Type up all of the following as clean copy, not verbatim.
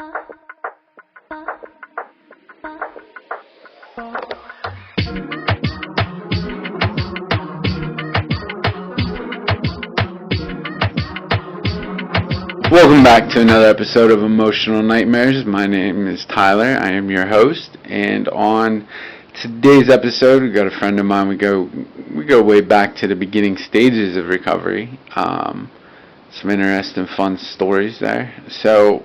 Welcome back to another episode of Emotional Nightmares. My name is Tyler. I am your host, and on today's episode, we got a friend of mine. We go way back to the beginning stages of recovery. Some interesting, fun stories there. So,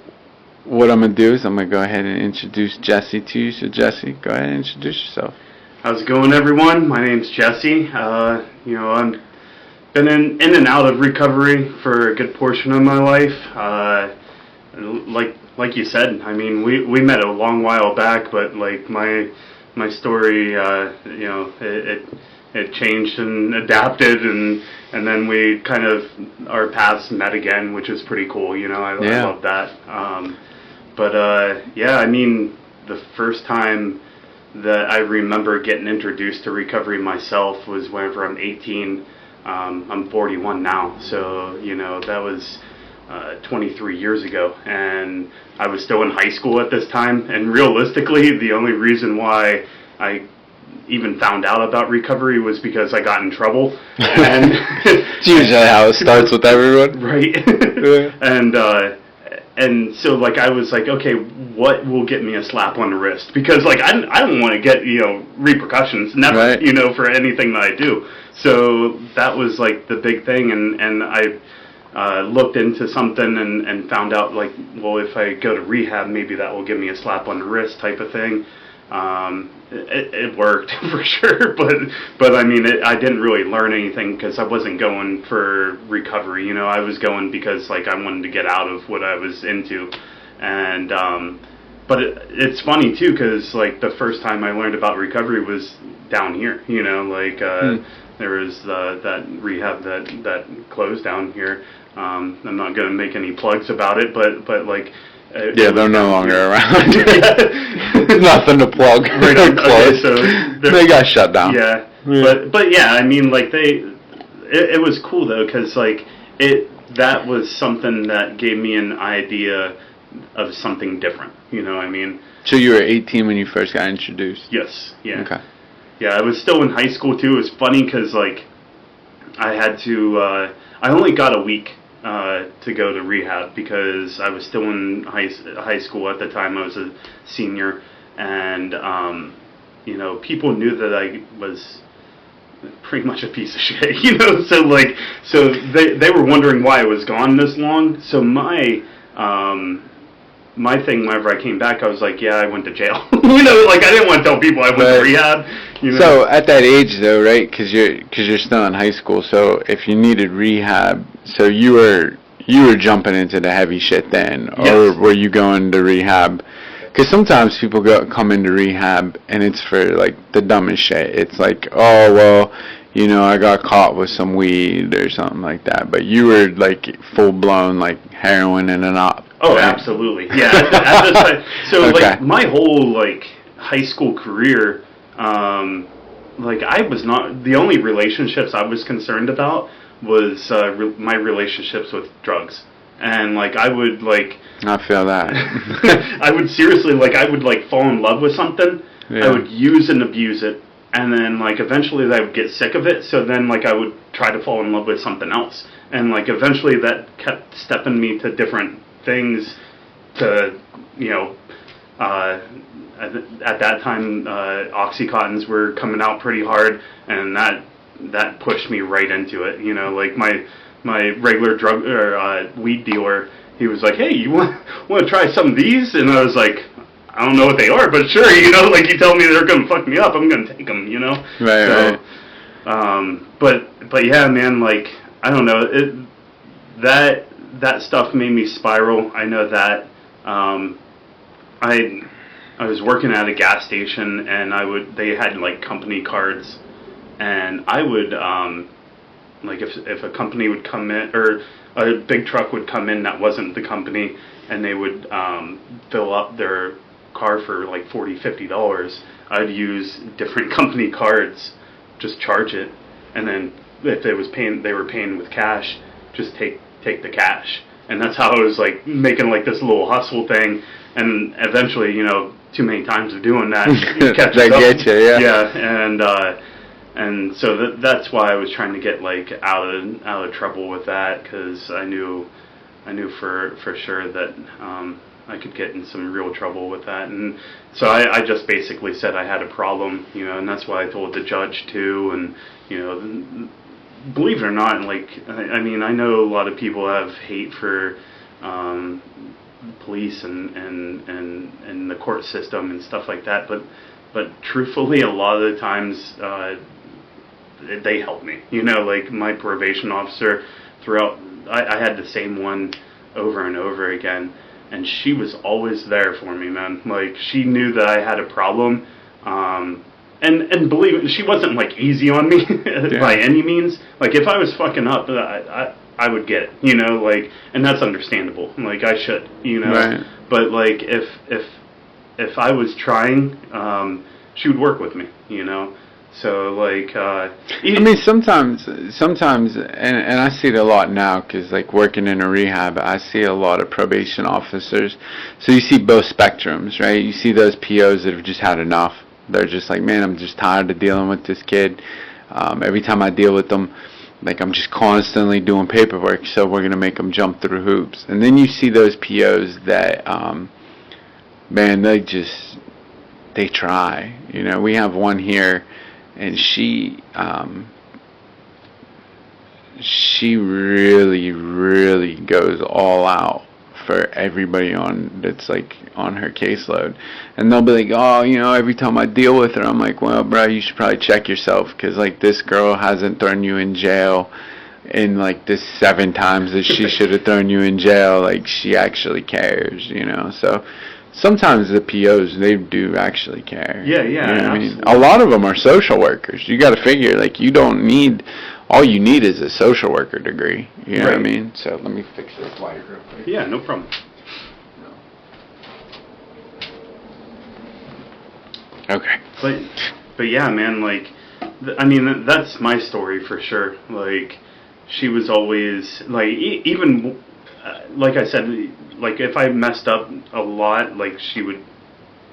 what I'm gonna do is I'm gonna go ahead and introduce Jesse to you. So, Jesse, go ahead and introduce yourself. How's it going, everyone? My name's Jesse. I'm been in and out of recovery for a good portion of my life. Like you said, I mean, we met a long while back, but like my story, it changed and adapted, and then we kind of, our paths met again, which is pretty cool. I love that. I mean, the first time that I remember getting introduced to recovery myself was whenever I'm 18. I'm 41 now, so that was 23 years ago, and I was still in high school at this time. And realistically, the only reason why I even found out about recovery was because I got in trouble. And it's usually how it starts with everyone, right? And so like I was like, okay, what will get me a slap on the wrist? Because like I don't want to get repercussions, never, right. For anything that I do. So that was like the big thing, and I looked into something and found out like, well, if I go to rehab, maybe that will give me a slap on the wrist type of thing. It worked for sure, but I mean, I didn't really learn anything because I wasn't going for recovery. I was going because like I wanted to get out of what I was into, and but it's funny too because like the first time I learned about recovery was down here. There was that rehab that closed down here. I'm not going to make any plugs about it, but like. They're no longer around. Nothing to plug. Right. Okay, so they got shut down. Yeah. But yeah, I mean, like it was cool though, because like that was something that gave me an idea of something different. I mean. So you were 18 when you first got introduced? Yes. Yeah. Okay. Yeah, I was still in high school too. It was funny because like I had to. I only got a week. To go to rehab because I was still in high school at the time. I was a senior, and people knew that I was pretty much a piece of shit. So they were wondering why I was gone this long. So my thing whenever I came back, I was like, yeah, I went to jail. I didn't want to tell people I went to rehab. So at that age though, right? Because you're still in high school. So if you needed rehab, so you were jumping into the heavy shit then, or yes. Were you going to rehab? Because sometimes people come into rehab and it's for like the dumbest shit. It's like, oh well, I got caught with some weed or something like that. But you were like full blown like heroin and an op. Oh, right? Absolutely. Yeah. At this time, so okay. Like my whole like high school career. I was not, the only relationships I was concerned about was my relationships with drugs. And like I would like I feel that I would seriously I would like fall in love with something. Yeah. I would use and abuse it, and then like eventually I would get sick of it, so then like I would try to fall in love with something else, and like eventually that kept stepping me to different things to at that time, Oxycontins were coming out pretty hard, and that pushed me right into it. Like my regular drug or weed dealer, he was like, "Hey, you want to try some of these?" And I was like, "I don't know what they are, but sure." Like you tell me they're gonna fuck me up, I'm gonna take them. Right. But yeah, man. Like I don't know. That stuff made me spiral. I know that. I was working at a gas station, and they had like company cards, and I would like if a company would come in, or a big truck would come in that wasn't the company, and they would fill up their car for like $40-50, I'd use different company cards, just charge it, and then if they were paying with cash, just take the cash. and that's how I was like making like this little hustle thing, and eventually, too many times of doing that catches They up. get you, yeah. Yeah, and so that's why I was trying to get like out of trouble with that, because I knew for sure that I could get in some real trouble with that, and so I just basically said I had a problem, and that's why I told the judge too, and believe it or not, like I mean, I know a lot of people have hate for police and the court system and stuff like that, but truthfully, a lot of the times they help me. Like my probation officer throughout, I had the same one over and over again, and she was always there for me, man. Like she knew that I had a problem, and believe it, she wasn't like easy on me by any means. Like if I was fucking up, I would get it, like, and that's understandable. Like I should, Right. But like if I was trying, she would work with me, So like, I mean, sometimes, and I see it a lot now because, like, working in a rehab, I see a lot of probation officers. So you see both spectrums, right? You see those POs that have just had enough. They're just like, man, I'm just tired of dealing with this kid. Every time I deal with them, like, I'm just constantly doing paperwork, so we're gonna make them jump through hoops. And then you see those POs that, man, they try. We have one here. And she really, really goes all out for everybody that's like on her caseload. And they'll be like, oh, every time I deal with her, I'm like, well, bro, you should probably check yourself, because like this girl hasn't thrown you in jail in like this 7 times that she should have thrown you in jail. Like she actually cares, So sometimes the POs, they do actually care. Yeah, You know what I mean? absolutely. A lot of them are social workers. You got to figure, like, all you need is a social worker degree. You know what I mean? So let me fix this light real quick. Yeah, no problem. Okay. But yeah, man, like, I mean, that's my story for sure. Like, she was always, like, even, like I said, like, if I messed up a lot, like, she would,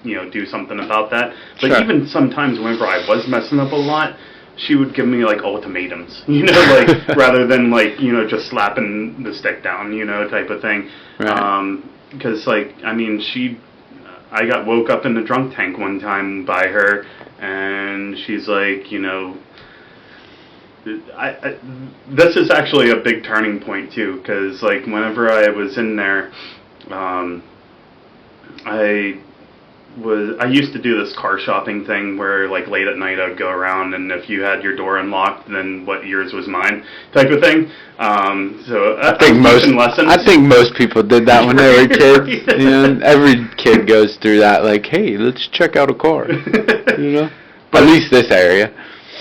do something about that. But Sure. even sometimes whenever I was messing up a lot, she would give me, like, ultimatums, like, rather than, like, just slapping the stick down, type of thing. Right. Because, like, I mean, I got woke up in the drunk tank one time by her, and she's like, this is actually a big turning point too, because like whenever I was in there, I used to do this car shopping thing where like late at night I'd go around, and if you had your door unlocked, then yours was mine, type of thing. So I think most people did that when they were kids. Every kid goes through that. Like, hey, let's check out a car. At least this area.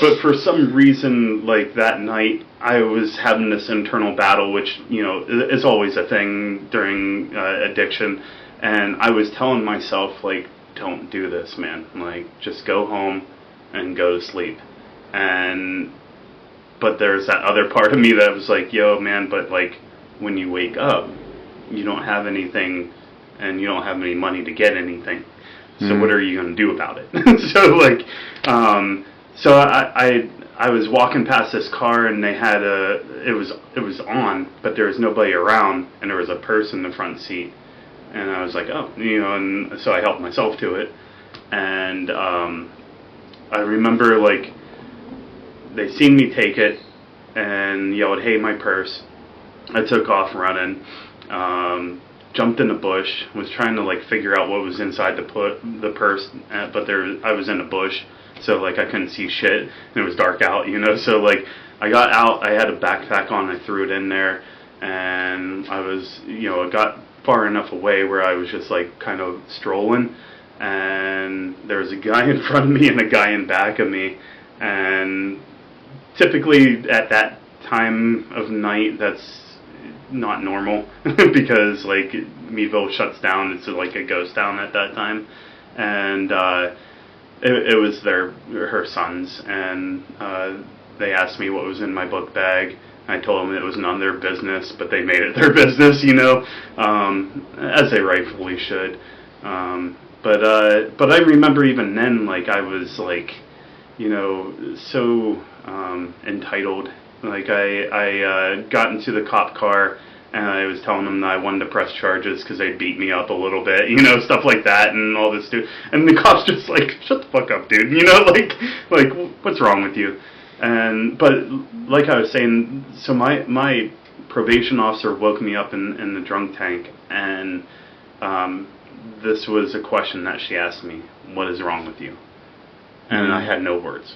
But for some reason, like that night, I was having this internal battle, which is always a thing during addiction, and I was telling myself, like, don't do this, man. Like, just go home and go to sleep. But there's that other part of me that was like, yo, man, but like when you wake up, you don't have anything, and you don't have any money to get anything. So what are you going to do about it? So like, so I was walking past this car, and they had it was on, but there was nobody around, and there was a purse in the front seat, and I was like, oh, and so I helped myself to it, and I remember like they seen me take it and yelled, hey, my purse. I took off running, jumped in a bush, was trying to like figure out what was inside the purse, but I was in a bush. So, like, I couldn't see shit, and it was dark out, So, like, I got out, I had a backpack on, I threw it in there, and I was, I got far enough away where I was just, like, kind of strolling, and there was a guy in front of me and a guy in back of me, and typically at that time of night, that's not normal, because, like, Meadville shuts down, it's, like, a ghost town at that time, and, it was her sons, and they asked me what was in my book bag, I told them it was none of their business, but they made it their business, you know, as they rightfully should. But I remember even then, like, I was, like, you know, so entitled. Like, I got into the cop car, and I was telling them that I wanted to press charges because they beat me up a little bit, you know, stuff like that, and all this, dude. And the cop's just like, shut the fuck up, dude, you know, like, what's wrong with you? But like I was saying, so my probation officer woke me up in the drunk tank, and this was a question that she asked me: "What is wrong with you?" And I had no words.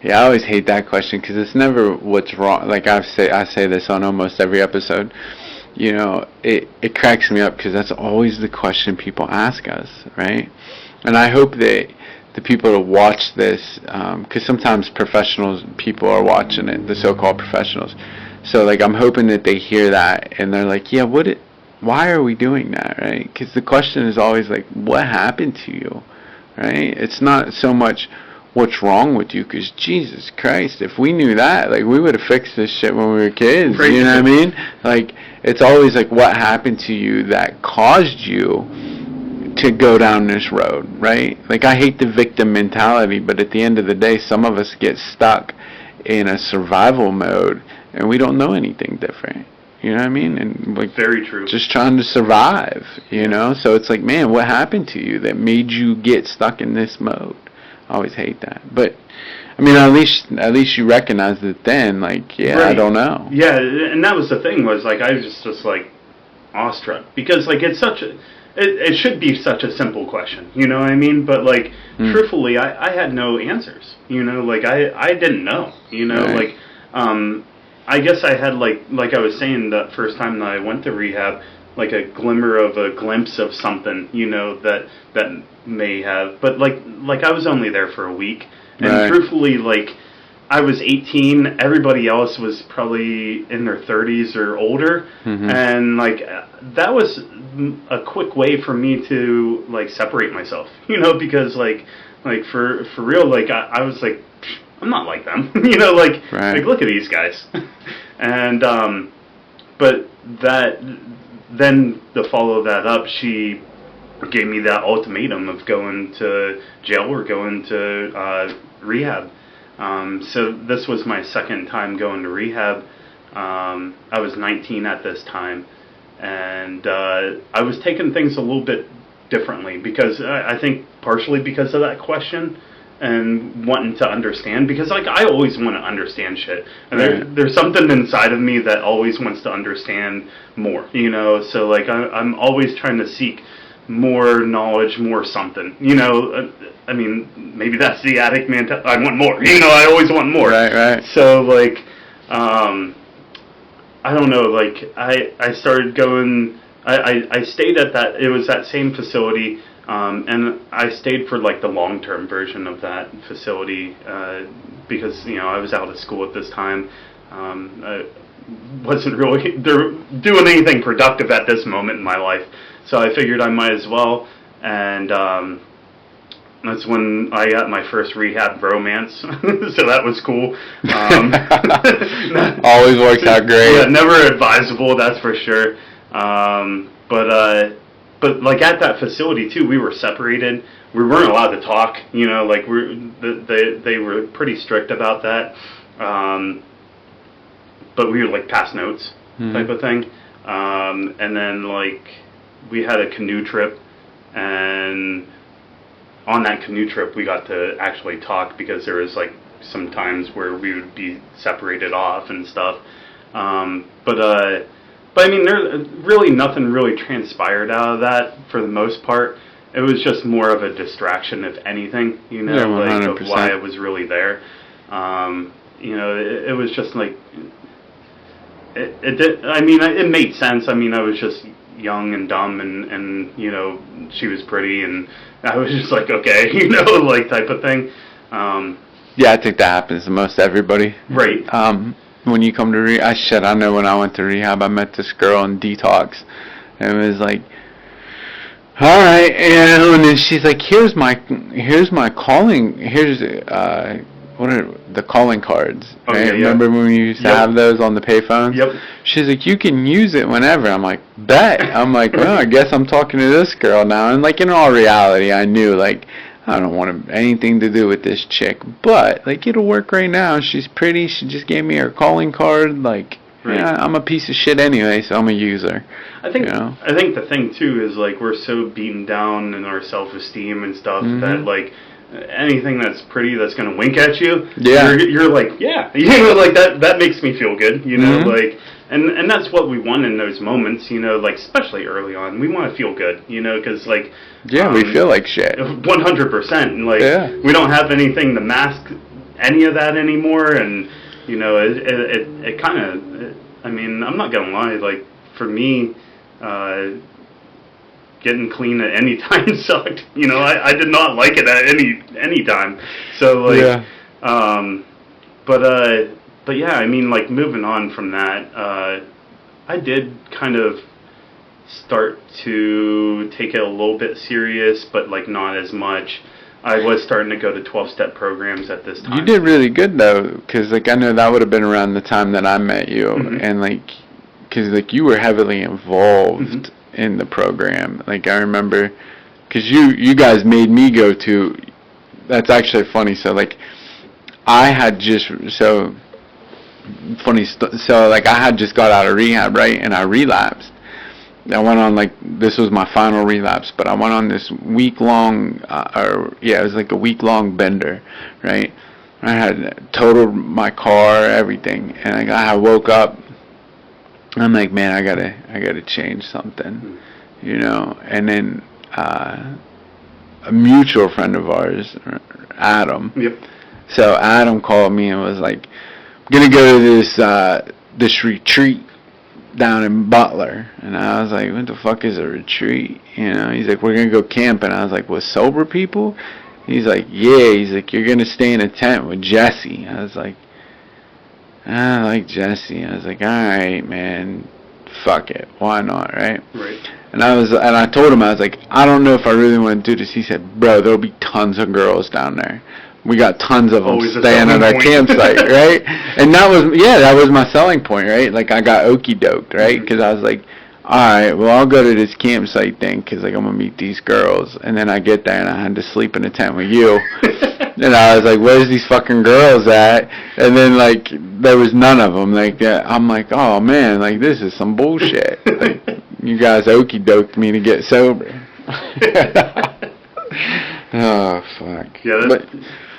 Yeah, I always hate that question because it's never what's wrong. Like I say this on almost every episode. You know, it cracks me up because that's always the question people ask us, right? And I hope that the people that watch this, because sometimes people are watching it, the so-called professionals. So, like, I'm hoping that they hear that and they're like, yeah, why are we doing that, right? Because the question is always like, what happened to you, right? It's not so much what's wrong with you, because Jesus Christ, if we knew that, like, we would have fixed this shit when we were kids, you know what I mean? Like, it's always like, what happened to you that caused you to go down this road, right? Like, I hate the victim mentality, but at the end of the day, some of us get stuck in a survival mode, and we don't know anything different. You know what I mean? And, like, very true. Just trying to survive, you know? So it's like, man, what happened to you that made you get stuck in this mode? I always hate that. But, I mean, at least you recognized it then, like, yeah, right. I don't know. Yeah, and that was the thing, was, like, I was just like, awestruck. Because, like, it's such a... It should be such a simple question, you know what I mean? But, like, truthfully, I had no answers, you know? Like, I didn't know, you know? Right. Like, I guess I had, like I was saying, that first time that I went to rehab, like a glimmer of a glimpse of something, you know, that may have... But, like I was only there for a week. And right. Truthfully, like, I was 18, everybody else was probably in their 30s or older, and, like, that was a quick way for me to, like, separate myself, you know, because, like for real, like, I was like, I'm not like them, you know, like, right. Like, look at these guys, and, but then to follow that up, she gave me that ultimatum of going to jail or going to rehab. So this was my second time going to rehab. I was 19 at this time, and I was taking things a little bit differently because I think partially because of that question and wanting to understand, because, like, I always want to understand shit, and right. there's something inside of me that always wants to understand more, you know. So, like, I'm always trying to seek more knowledge, more something, you know. I mean, maybe that's the addict mentality. I want more, you know. I always want more. Right. So, like, I don't know. Like, I started going. I stayed at that. It was that same facility, and I stayed for, like, the long-term version of that facility because, you know, I was out of school at this time. I wasn't really doing anything productive at this moment in my life. So I figured I might as well, and that's when I got my first rehab romance. So that was cool. Always works out great. Yeah, never advisable, that's for sure. But like, at that facility too, we were separated. We weren't allowed to talk. You know, like, they were pretty strict about that. But we would, like, pass notes type of thing. And then, like, we had a canoe trip, and on that canoe trip we got to actually talk, because there was, like, some times where we would be separated off and stuff. But I mean, there really nothing really transpired out of that for the most part. It was just more of a distraction, if anything, you know, yeah, like, of why I was really there. You know, it was just like, it did. I mean, it made sense. I mean, I was just young and dumb, and you know, she was pretty, and I was just like, okay, you know, like, type of thing. Yeah, I think that happens to most everybody. Right. When you come to rehab, I know when I went to rehab, I met this girl in detox, and it was like, all right, and then she's like, here's my calling, what are the calling cards? Oh, right? yeah. Remember when we used to have those on the payphones? Yep. She's like, you can use it whenever. I'm like, bet. I'm like, well, I guess I'm talking to this girl now. And like in all reality, I knew like I don't want anything to do with this chick, but like it'll work right now. She's pretty. She just gave me her calling card. Like, right. Yeah, I'm a piece of shit anyway, so I'm a user. I think you know? I think the thing too is like we're so beaten down in our self-esteem and stuff that like anything that's pretty that's gonna wink at you, you're like, yeah, you know, like that makes me feel good, you know, like, and that's what we want in those moments, you know, like especially early on, we want to feel good, you know, because like we feel like shit, 100%, and like we don't have anything to mask any of that anymore, and you know, it kind of, I mean, I'm not gonna lie, like for me, getting clean at any time sucked. You know, I did not like it at any time. So like, but yeah, I mean, like moving on from that, I did kind of start to take it a little bit serious, but like not as much. I was starting to go to 12-step programs at this time. You did really good though, because like I know that would have been around the time that I met you, and like, because like you were heavily involved in the program. Like I remember, because you guys made me go to. That's actually funny. So like, I had just so like I had just got out of rehab, right, and I relapsed. I went on like this was my final relapse, but I went on this week-long, it was like a week-long bender, right? I had totaled my car, everything, and like I woke up. I'm like, man, I gotta change something, you know. And then a mutual friend of ours, Adam. Yep. So Adam called me and was like, I'm gonna go to this retreat down in Butler, and I was like, what the fuck is a retreat? You know, he's like, we're gonna go camping. I was like, with sober people? He's like, yeah. He's like, you're gonna stay in a tent with Jesse. I was like, I like Jesse. I was like, all right, man, fuck it, why not, right? Right. And I told him, I was like, I don't know if I really want to do this. He said, bro, there'll be tons of girls down there. We got tons of them staying at our campsite, right? And that was my selling point, right? Like I got okie doked, right? Because I was like, all right, well I'll go to this campsite thing because like I'm gonna meet these girls. And then I get there and I had to sleep in a tent with you. And I was like, where's these fucking girls at? And then like there was none of them. Like I'm like, oh man, like this is some bullshit. Like you guys okie doked me to get sober. Oh fuck. Yeah.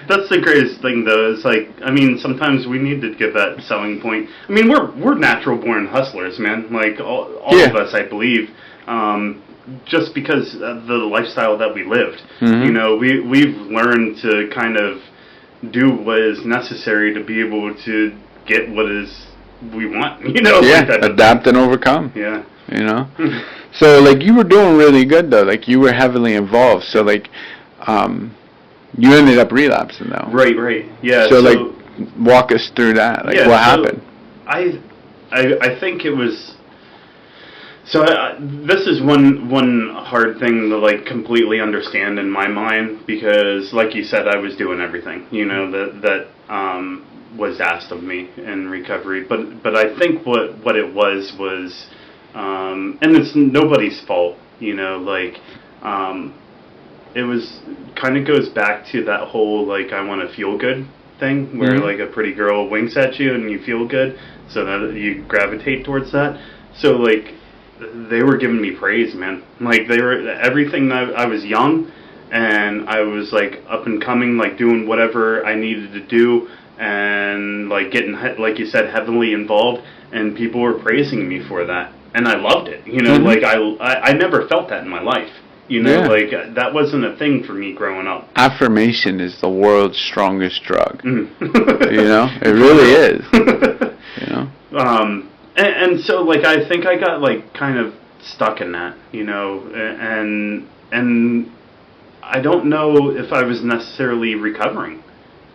That's the greatest thing, though. Is like, I mean, sometimes we need to give that selling point. I mean, we're natural born hustlers, man. Like all of us, I believe. Just because of the lifestyle that we lived, you know, we've learned to kind of do what is necessary to be able to get what is we want. You know, like adapt and overcome. Yeah, you know. So like you were doing really good though. Like you were heavily involved. So like. You ended up relapsing though. Right, yeah. So like, walk us through that. Like, what happened? I think it was. So this is one hard thing to like completely understand in my mind because, like you said, I was doing everything, you know, that was asked of me in recovery. But I think what it was, and it's nobody's fault, you know, like. It was kind of goes back to that whole like I want to feel good thing where like a pretty girl winks at you and you feel good, so that you gravitate towards that. So like they were giving me praise, man. Like they were everything. I was young and I was like up and coming, like doing whatever I needed to do and like getting like you said heavily involved, and people were praising me for that, and I loved it. You know, like I never felt that in my life. You know, like, that wasn't a thing for me growing up. Affirmation is the world's strongest drug. You know? It really is. You know? And so, like, I think I got, like, kind of stuck in that, you know, and I don't know if I was necessarily recovering,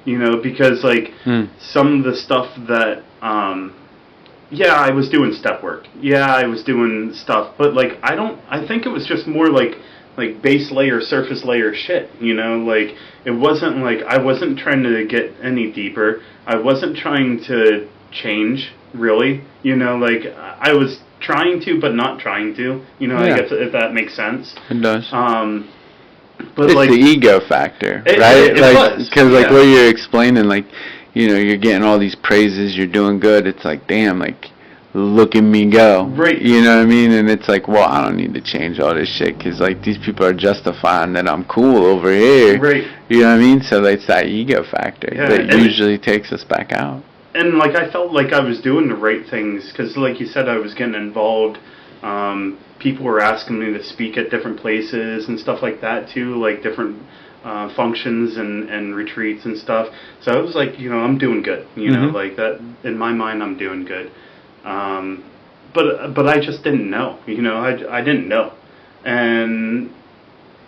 you know, because, like, some of the stuff that, I was doing step work. Yeah, I was doing stuff, but, like, I think it was just more, like, like base layer, surface layer shit, you know, like it wasn't like I wasn't trying to get any deeper. I wasn't trying to change really, you know, like I was trying to but not trying to, you know, I guess if that makes sense. It does. But it's like the ego factor, it, right? It like was, because like what you're explaining, like, you know, you're getting all these praises, you're doing good. It's like, damn, like, look at me go. Right. You know what I mean? And it's like, well, I don't need to change all this shit because, like, these people are justifying that I'm cool over here. Right. You know what I mean? So it's that ego factor that usually takes us back out. And, like, I felt like I was doing the right things because, like you said, I was getting involved. People were asking me to speak at different places and stuff like that, too, like different functions and retreats and stuff. So I was like, you know, I'm doing good. You know, like that, in my mind, I'm doing good. But I just didn't know, you know, I didn't know. And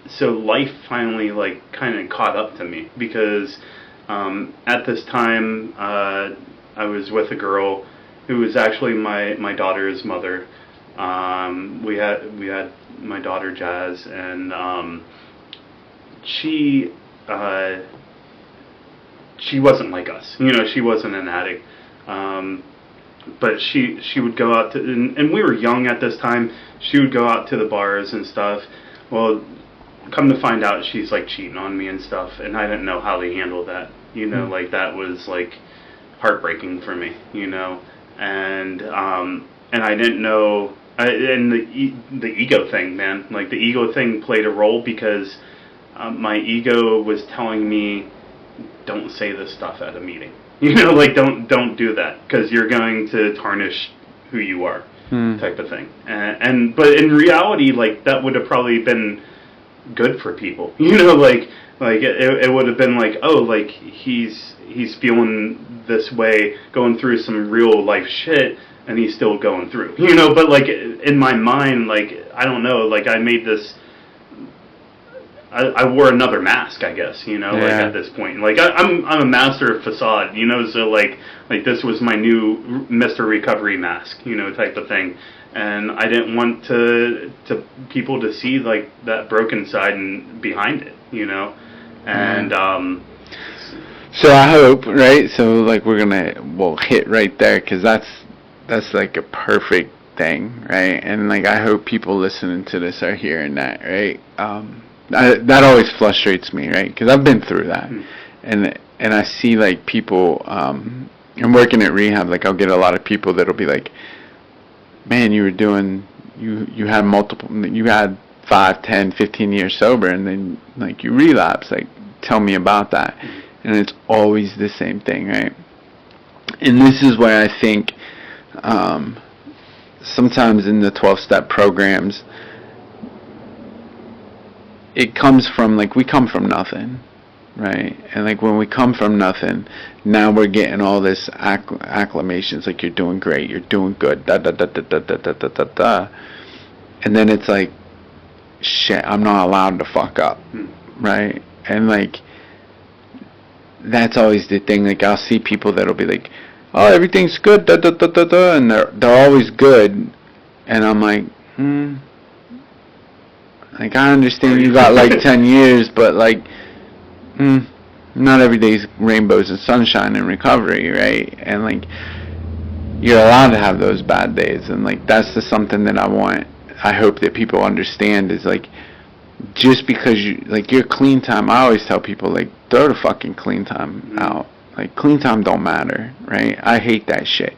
so life finally, like, kind of caught up to me because at this time, I was with a girl who was actually my daughter's mother. We had my daughter Jazz, and she wasn't like us, you know, she wasn't an addict. But she would go out to, and we were young at this time, she would go out to the bars and stuff. Well, come to find out, she's like cheating on me and stuff, and I didn't know how to handle that, you know, like that was like heartbreaking for me, you know, and I didn't know, and the ego thing, man, like the ego thing played a role because my ego was telling me, don't say this stuff at a meeting. You know, like don't do that because you're going to tarnish who you are, type of thing. And but in reality, like that would have probably been good for people. You know, like it would have been like, oh, like he's feeling this way, going through some real life shit, and he's still going through. You know, but like in my mind, like I don't know, like I made this. I wore another mask, I guess, you know, like at this point. Like I'm a master of facade, you know, so like this was my new Mr. Recovery mask, you know, type of thing. And I didn't want to people to see like that broken side and behind it, you know. And so I hope, right? So like we'll hit right there cuz that's like a perfect thing, right? And like I hope people listening to this are hearing that, right? That always frustrates me, right? Because I've been through that, and I see like people. I'm working at rehab. Like I'll get a lot of people that'll be like, "Man, you had 5, 10, 15 years sober, and then like you relapse. Like, tell me about that." And it's always the same thing, right? And this is where I think sometimes in the 12-step programs. It comes from, like, we come from nothing, right? And, like, when we come from nothing, now we're getting all this acclamations, like, you're doing great, you're doing good, da-da-da-da-da-da-da-da-da. And then it's like, shit, I'm not allowed to fuck up, right? And, like, that's always the thing. Like, I'll see people that'll be like, oh, everything's good, da-da-da-da-da, and they're always good. And I'm like, Like, I understand you got, like, 10 years, but, like, not every day's rainbows and sunshine in recovery, right? And, like, you're allowed to have those bad days. And, like, that's just something that I hope that people understand is, like, just because your clean time, I always tell people, like, throw the fucking clean time out. Like, clean time don't matter, right? I hate that shit.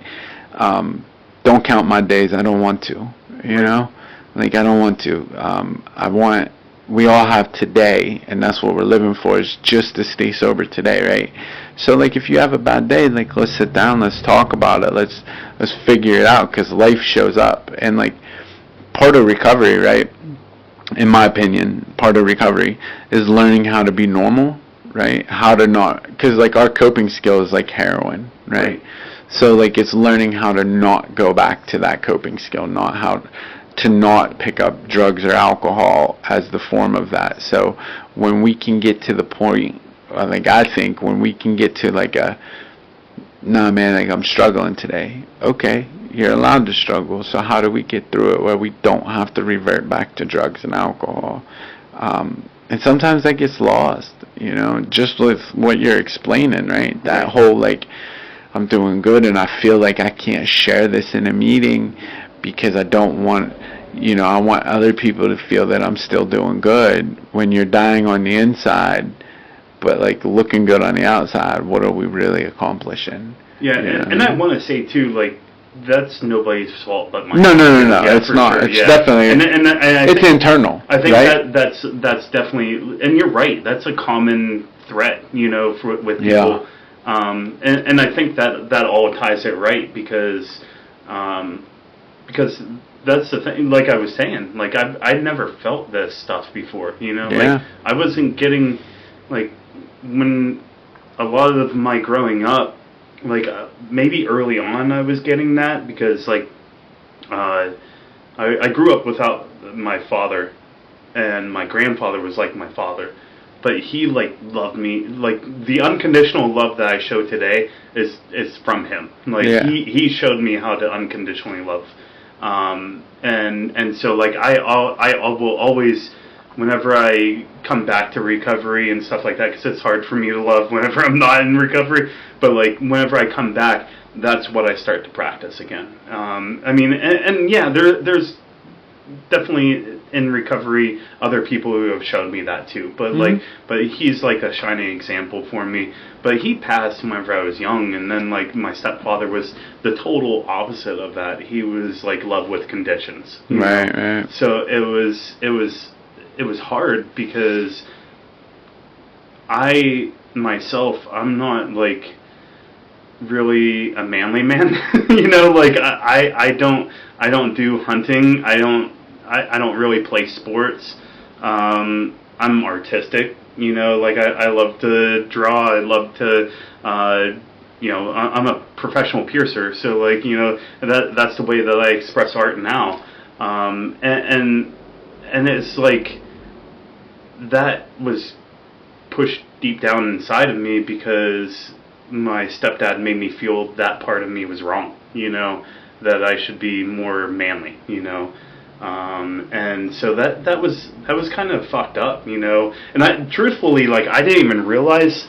Don't count my days. I don't want to, you know? Like, I don't want to. We all have today, and that's what we're living for, is just to stay sober today, right? So, like, if you have a bad day, like, let's sit down, let's talk about it, let's figure it out, because life shows up. And, like, part of recovery, right, in my opinion, part of recovery is learning how to be normal, right? How to not, because, like, our coping skill is like heroin, right? So, like, it's learning how to not go back to that coping skill, to not pick up drugs or alcohol as the form of that. So when we can get to the point, like I think when we can get to like nah man, like I'm struggling today. Okay, you're allowed to struggle. So how do we get through it where we don't have to revert back to drugs and alcohol, And sometimes that gets lost, just with what you're explaining, right? That whole, like, I'm doing good and I feel like I can't share this in a meeting because I don't want, I want other people to feel that I'm still doing good when you're dying on the inside, but, like, looking good on the outside. What are we really accomplishing? Yeah, and I want to say, too, like, that's nobody's fault but mine. No, yeah, it's not. Sure. It's definitely, and it's think, internal. I think right? that's definitely, and you're right, that's a common threat, with people. Yeah. And I think that all ties it right because that's the thing, like I was saying, like I'd never felt this stuff before, Yeah. like I wasn't getting, like, when a lot of my growing up, like maybe early on I was getting that because, like, I grew up without my father, and my grandfather was like my father, but he, like, loved me, like, the unconditional love that I show today is from him. Like, yeah. he showed me how to unconditionally love, and so, like, I will always, whenever I come back to recovery and stuff like that, because it's hard for me to love whenever I'm not in recovery, but, like, whenever I come back, that's what I start to practice again. I mean, and yeah, there's definitely in recovery other people who have shown me that too, but but he's like a shining example for me. But he passed whenever I was young, and then, like, my stepfather was the total opposite of that. He was like love with conditions, right. So it was hard because I'm not, like, really a manly man. Like, I don't do hunting. I don't really play sports. I'm artistic. Like, I love to draw. I love to I'm a professional piercer, so, like, that's the way that I express art now. And it's like that was pushed deep down inside of me because my stepdad made me feel that part of me was wrong, that I should be more manly, and so that was kind of fucked up, and I truthfully, like, I didn't even realize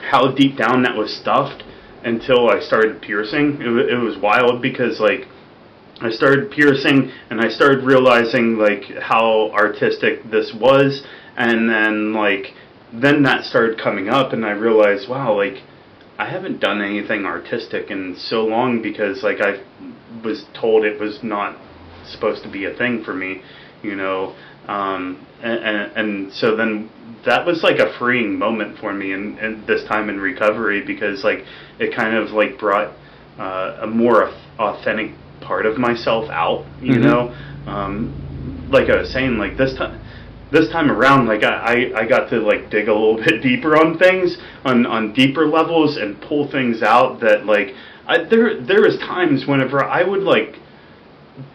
how deep down that was stuffed until I started piercing. It was wild because, like, I started piercing and I started realizing, like, how artistic this was, and then that started coming up, and I realized, wow, like, I haven't done anything artistic in so long because, like, I was told it was not supposed to be a thing for me, and so then that was, like, a freeing moment for me, and this time in recovery, because, like, it kind of, like, brought a more authentic part of myself out, like I was saying, like, this time around, like, I got to, like, dig a little bit deeper on things, on deeper levels, and pull things out that, like, there was times whenever I would, like,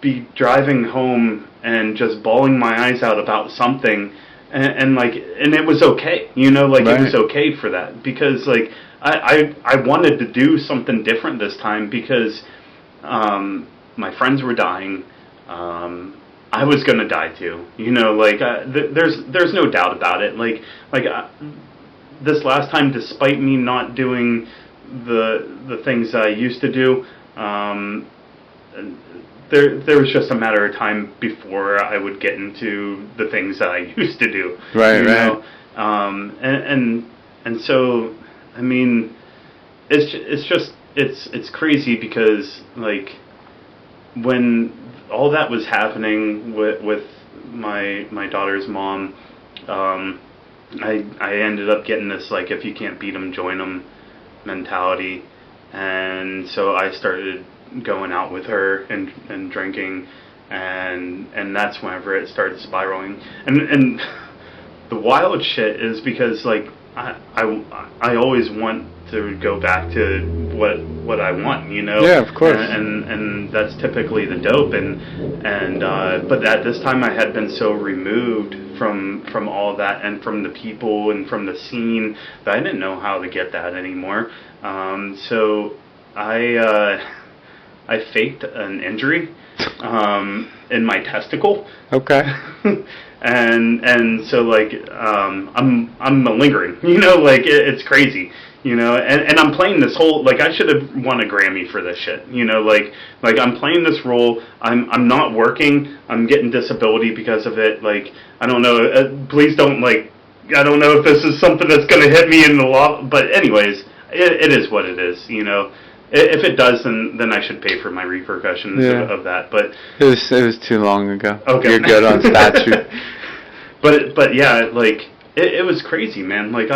be driving home and just bawling my eyes out about something, and it was okay, like, right. It was okay for that, because, like, I wanted to do something different this time, because my friends were dying. I was gonna die too, like, there's no doubt about it. Like this last time, despite me not doing the things that I used to do, there was just a matter of time before I would get into the things that I used to do. Right, right. And so, I mean, it's crazy because, like, when all that was happening with my daughter's mom, I ended up getting this, like, if you can't beat them, join them mentality, and so I started going out with her and drinking, and that's whenever it started spiraling. And the wild shit is because, like, I always want to go back to what I want, Yeah, of course. And that's typically the dope, and but at this time I had been so removed from all that, and from the people and from the scene, that I didn't know how to get that anymore. So I faked an injury in my testicle. Okay. and so like I'm malingering, like it's crazy, and I'm playing this whole, like, I should have won a Grammy for this shit, like I'm playing this role, I'm not working, I'm getting disability because of it, like, I don't know, please don't, like, I don't know if this is something that's going to hit me in the law, but anyways, it is what it is, If it does, then I should pay for my repercussions of that. But it was too long ago. Okay. You're good on statute. but yeah, like it was crazy, man. Like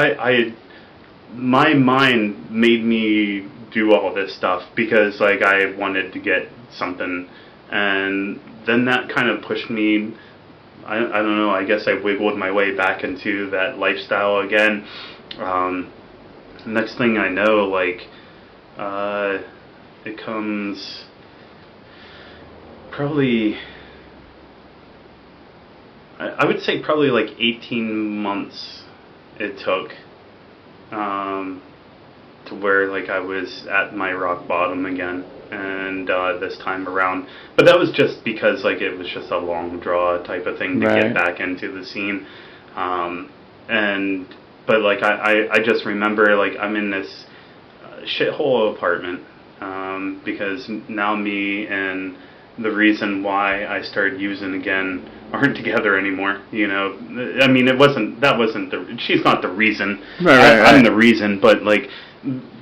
my mind made me do all this stuff because like I wanted to get something, and then that kind of pushed me. I don't know. I guess I wiggled my way back into that lifestyle again. Next thing I know, like. It comes probably, I would say probably like 18 months it took to where like I was at my rock bottom again, and this time around, but that was just because like it was just a long draw type of thing to get back into the scene, but like I just remember like I'm in this shithole apartment because now me and the reason why I started using again aren't together anymore. I mean, she's not the reason. I'm the reason, but like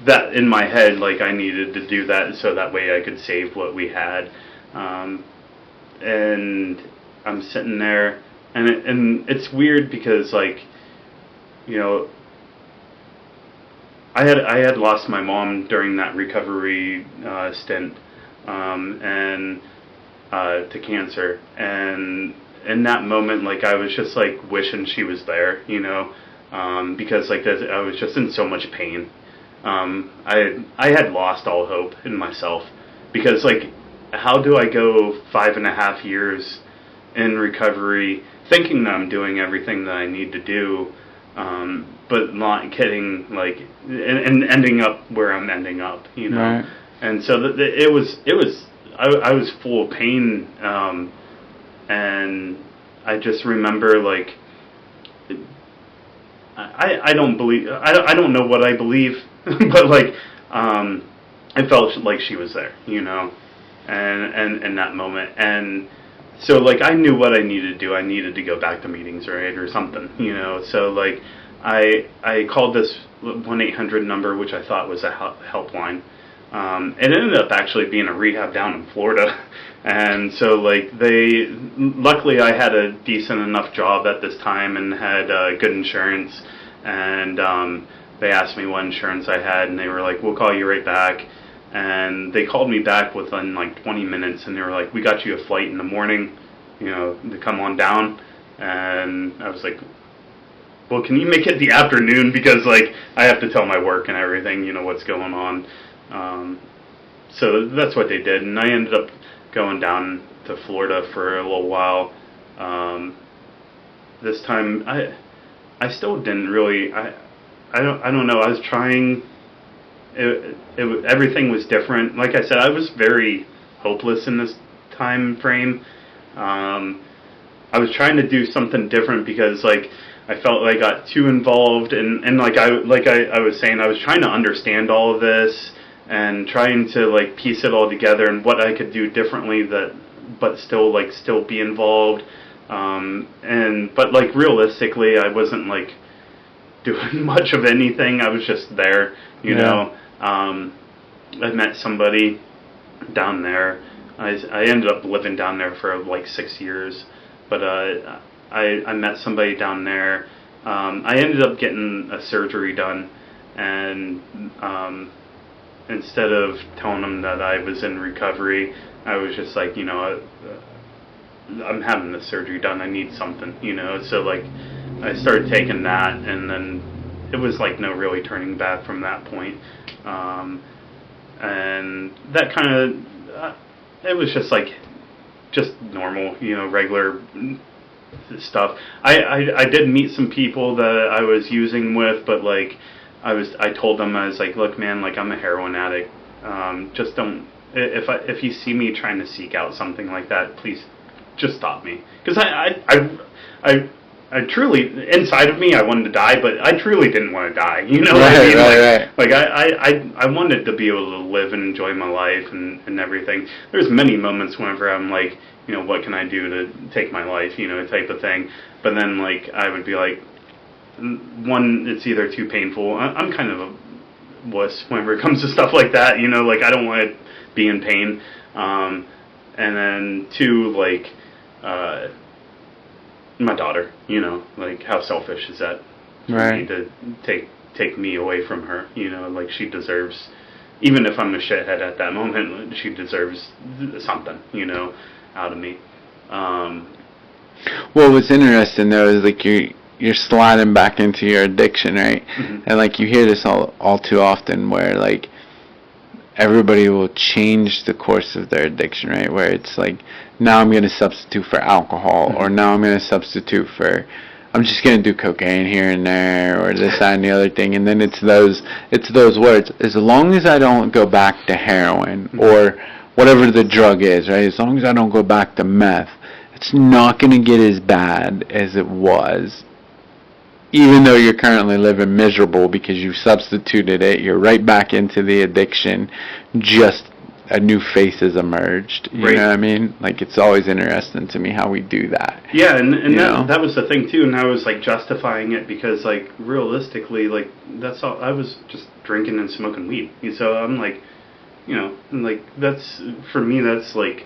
that in my head, like I needed to do that so that way I could save what we had. And I'm sitting there, and it's weird because like, I had lost my mom during that recovery stint, and to cancer, and in that moment, like I was just like wishing she was there, because like I was just in so much pain. I had lost all hope in myself because like how do I go 5.5 years in recovery thinking that I'm doing everything that I need to do, but not getting like and ending up where I'm ending up, Right. And so I was full of pain, and I just remember like I don't know what I believe, but like I felt like she was there, and in that moment, and so like I knew what I needed to do. I needed to go back to meetings, right, or something, So like I called this 1-800 number, which I thought was a helpline. It ended up actually being a rehab down in Florida, and so like luckily I had a decent enough job at this time and had good insurance, and they asked me what insurance I had, and they were like, "We'll call you right back." And they called me back within like 20 minutes, and they were like, "We got you a flight in the morning, to come on down." And I was like, "Well, can you make it the afternoon, because like I have to tell my work and everything, what's going on." So that's what they did, and I ended up going down to Florida for a little while. This time I still didn't really. I don't know. I was trying. Everything was different. Like I said, I was very hopeless in this time frame. I was trying to do something different because like I felt like I got too involved, and like I was saying, I was trying to understand all of this and trying to like piece it all together and what I could do differently but still be involved. But like realistically, I wasn't like doing much of anything. I was just there, you know. I met somebody down there. I ended up living down there for like 6 years, but I met somebody down there. I ended up getting a surgery done, and instead of telling them that I was in recovery, I was just like, I'm having this surgery done. I need something, So like, I started taking that, and then it was like no really turning back from that point. And that kind of, it was just like, just normal, regular stuff. I did meet some people that I was using with, but like, I told them, I was like, look, man, like I'm a heroin addict. Just don't, if you see me trying to seek out something like that, please just stopped me. Because I truly, inside of me, I wanted to die, but I truly didn't want to die. You know what I mean? Like I wanted to be able to live and enjoy my life and everything. There's many moments whenever I'm like, you know, what can I do to take my life, you know, type of thing. But then, like, I would be like, one, it's either too painful. I'm kind of a wuss whenever it comes to stuff like that, you know, like, I don't want to be in pain. And then two, like, my daughter, you know, like, how selfish is that for me to take me away from her, you know, like, she deserves, even if I'm a shithead at that moment, she deserves something, you know, out of me. Well, what's interesting though is like you're sliding back into your addiction, right? Mm-hmm. And like you hear this all too often, where like everybody will change the course of their addiction, right? Where it's like, now I'm going to substitute for alcohol, mm-hmm. or now I'm going to substitute for, I'm just going to do cocaine here and there, or this, that, and the other thing. And then it's those words. As long as I don't go back to heroin, mm-hmm. or whatever the drug is, right? As long as I don't go back to meth, it's not going to get as bad as it was. Even though you're currently living miserable because you substituted it, you're right back into the addiction, just a new face has emerged. You know what I mean? Like, it's always interesting to me how we do that. Yeah, and that was the thing, too, and I was, like, justifying it because, like, realistically, like, that's all, I was just drinking and smoking weed. So I'm like, you know, like, that's, for me, that's, like,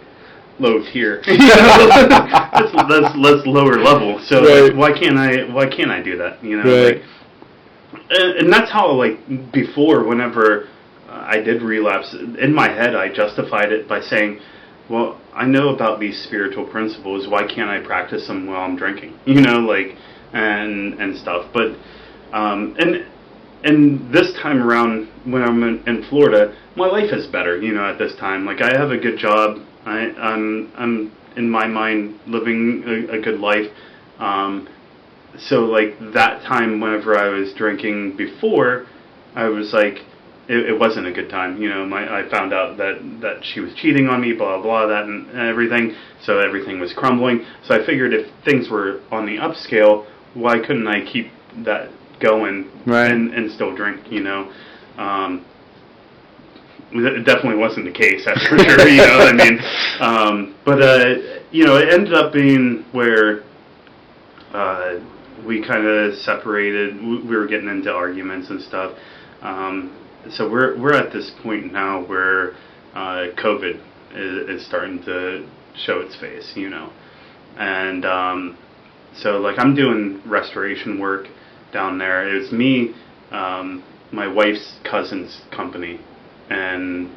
low tier. that's lower level. So like, why can't I do that? You know, like, and that's how, like, before, whenever I did relapse, in my head I justified it by saying, well, I know about these spiritual principles. Why can't I practice them while I'm drinking? You know, like, and stuff. But and this time around, when I'm in Florida, my life is better. You know, at this time, like, I have a good job. I'm in my mind living a good life. So like that time, whenever I was drinking before, I was like, it wasn't a good time. You know, I found out that she was cheating on me, blah blah, that and everything. So everything was crumbling. So I figured if things were on the upscale, why couldn't I keep that going and still drink? You know. It definitely wasn't the case, that's for sure, you know what I mean? But you know, it ended up being where we kind of separated. We were getting into arguments and stuff. So we're at this point now where COVID is starting to show its face, you know. And so, like, I'm doing restoration work down there. It was me, my wife's cousin's company, and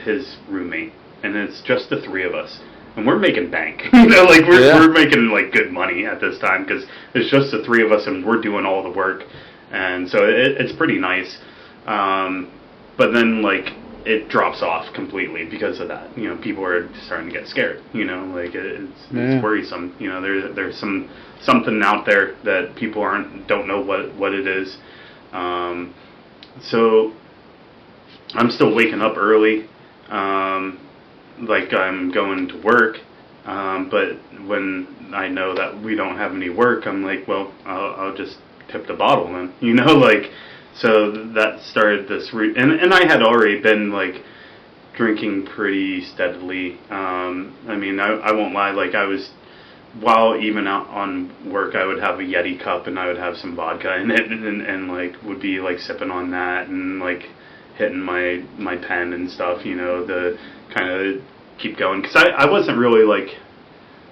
his roommate, and it's just the three of us, and we're making bank. You know, like, we're making, like, good money at this time because it's just the three of us and we're doing all the work, and so it's pretty nice. But then, like, it drops off completely because of that. You know, people are starting to get scared. You know, like, it's worrisome. You know, there's something out there that people don't know what it is. So I'm still waking up early, like I'm going to work, but when I know that we don't have any work, I'm like, well, I'll just tip the bottle then, you know, like, so that started this route, and I had already been, like, drinking pretty steadily. I mean, I won't lie, like, I was, while even out on work, I would have a Yeti cup and I would have some vodka in it, and like, would be, like, sipping on that and, like, hitting my pen and stuff, you know, to kind of keep going. Because I wasn't really, like,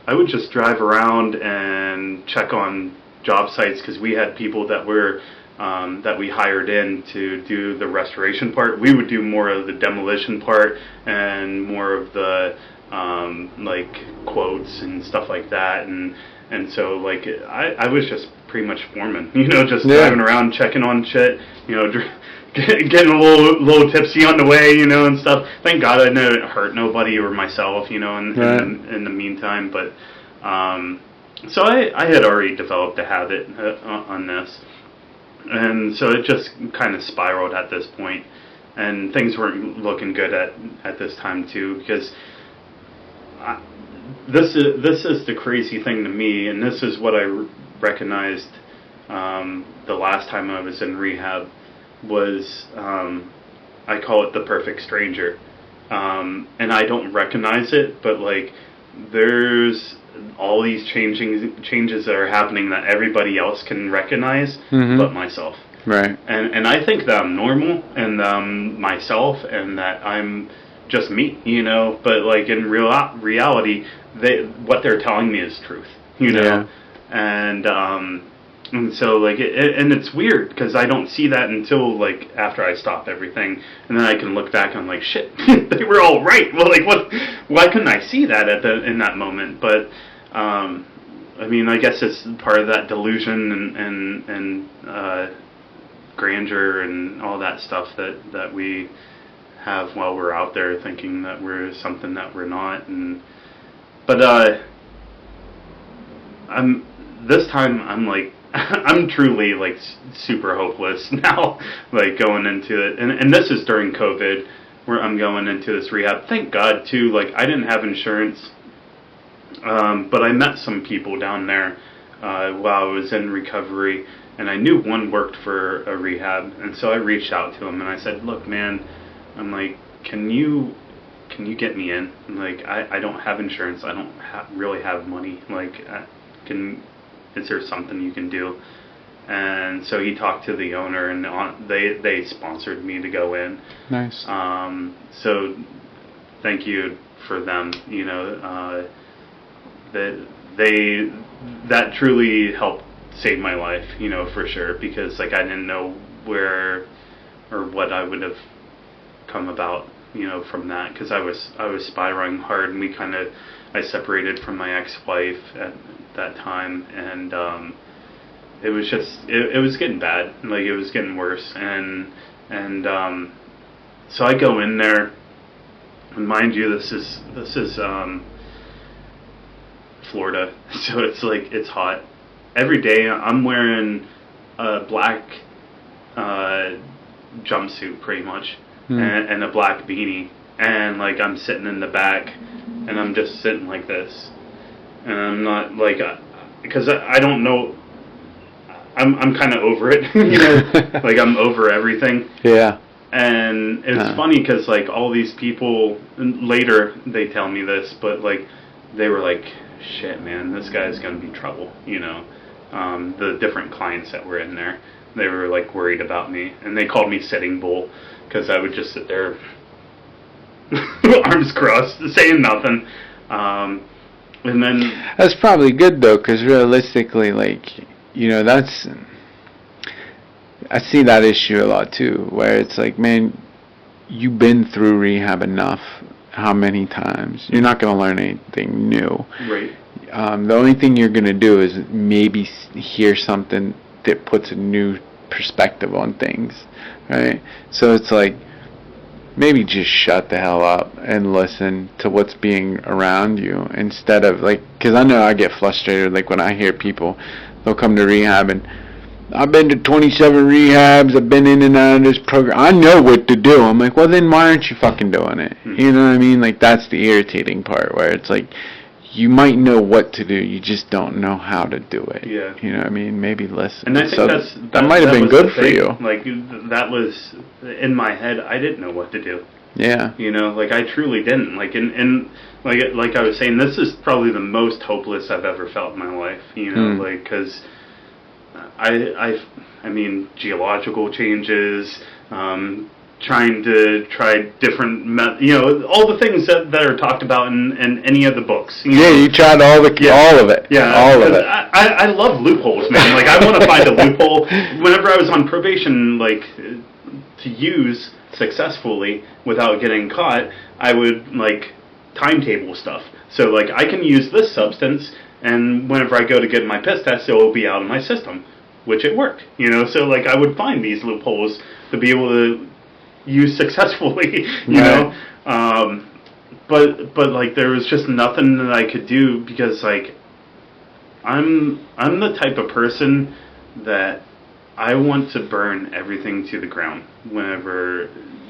I would just drive around and check on job sites because we had people that were, that we hired in to do the restoration part. We would do more of the demolition part and more of the, like, quotes and stuff like that. And so, like, I was just pretty much foreman, you know, just driving around, checking on shit, you know, getting a little tipsy on the way, you know, and stuff. Thank God I didn't hurt nobody or myself, you know, in the meantime. But so I had already developed a habit on this, and so it just kind of spiraled at this point, and things weren't looking good at this time too, because this is the crazy thing to me, and this is what I recognized the last time I was in rehab was I call it the perfect stranger, and I don't recognize it, but like there's all these changes that are happening that everybody else can recognize, but myself. Right. And I think that I'm normal and myself and that I'm just me, you know. But like in reality, what they're telling me is truth, you know. Yeah. And so like and it's weird because I don't see that until like after I stop everything, and then I can look back and I'm like, shit, they were all right. Well, like why couldn't I see that in that moment? But I mean, I guess it's part of that delusion and grandeur and all that stuff that we have while we're out there thinking that we're something that we're not. But I'm like I'm truly like super hopeless now, like going into it, and this is during COVID where I'm going into this rehab. Thank God too, like I didn't have insurance, but I met some people down there while I was in recovery, and I knew one worked for a rehab, and so I reached out to him and I said, look man, I'm like, can you get me in? Like I don't have insurance, I don't really have money, like is there something you can do? And so he talked to the owner, and they sponsored me to go in. Nice. So thank you for them. You know, that truly helped save my life. You know, for sure, because like I didn't know where or what I would have come about. You know, from that, because I was spiraling hard, and I separated from my ex-wife at that time, and it was just it was getting bad, like it was getting worse, and so I go in there, and mind you, this is Florida, so it's like it's hot every day. I'm wearing a black jumpsuit pretty much. And a black beanie, and like I'm sitting in the back, and I'm just sitting like this, and I'm not like because I don't know, I'm kind of over it, you know, like I'm over everything. Yeah. And it's funny because like all these people later they tell me this, but like they were like, shit man, this guy's gonna be trouble, you know. The different clients that were in there, they were like worried about me, and they called me Sitting Bull. Because I would just sit there, arms crossed, saying nothing, and then that's probably good though, because realistically, like you know, I see that issue a lot too, where it's like, man, you've been through rehab enough. How many times? You're not going to learn anything new. Right. The only thing you're going to do is maybe hear something that puts a new perspective on things. Right? So it's like, maybe just shut the hell up and listen to what's being around you instead of like, because I know I get frustrated like when I hear people, they'll come to rehab and I've been to 27 rehabs, I've been in and out of this program, I know what to do. I'm like, well then why aren't you fucking doing it? You know what I mean? Like that's the irritating part, where it's like, you might know what to do, you just don't know how to do it. Yeah. You know what I mean? Maybe listen. And I think that might have been good for you. Like, that was, in my head, I didn't know what to do. Yeah. You know, like, I truly didn't. Like, like I was saying, this is probably the most hopeless I've ever felt in my life. You know, like, because I mean, geological changes, trying to try different, you know, all the things that are talked about in any of the books. You know? You tried all of it. Yeah, all of it. I love loopholes, man. Like, I want to find a loophole. Whenever I was on probation, like, to use successfully without getting caught, I would, like, timetable stuff. So, like, I can use this substance, and whenever I go to get my piss test, it will be out of my system, which it worked, you know? So, like, I would find these loopholes to be able to use successfully, you know, but like there was just nothing that I could do, because like I'm the type of person that I want to burn everything to the ground whenever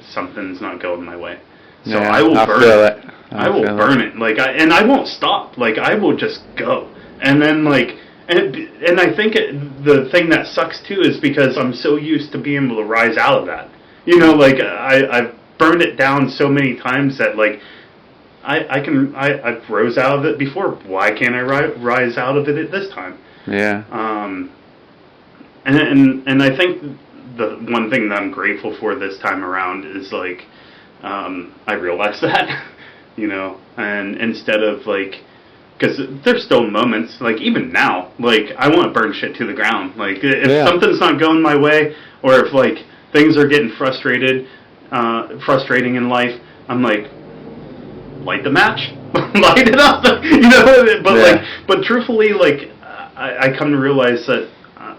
something's not going my way. So I will burn feel it. I will burn it. Like, and I won't stop. Like, I will just go. And then, like, and I think the thing that sucks too is because I'm so used to being able to rise out of that. You know, like, I've burned it down so many times that, like, I've rose out of it before. Why can't I rise out of it at this time? Yeah. And I think the one thing that I'm grateful for this time around is, like, I realized that, you know, and instead of, like, because there's still moments, like, even now, like, I want to burn shit to the ground. Like, if something's not going my way, or if, like, things are getting frustrating in life, I'm like, light the match, light it up, you know. But but truthfully, like, I come to realize that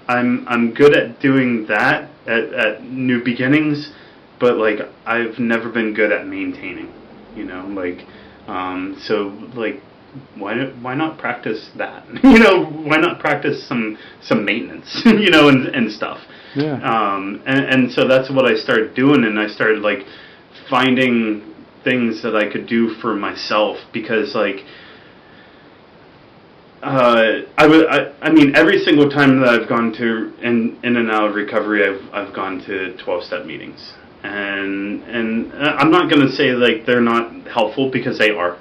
I'm good at doing that at new beginnings, but, like, I've never been good at maintaining, you know, like, so, like, why not practice that? You know, why not practice some maintenance, you know, and stuff. Yeah. And so that's what I started doing, and I started, like, finding things that I could do for myself, because, like, I mean, every single time that I've gone to in and out of recovery, I've gone to 12-step meetings, and I'm not going to say, like, they're not helpful, because they are,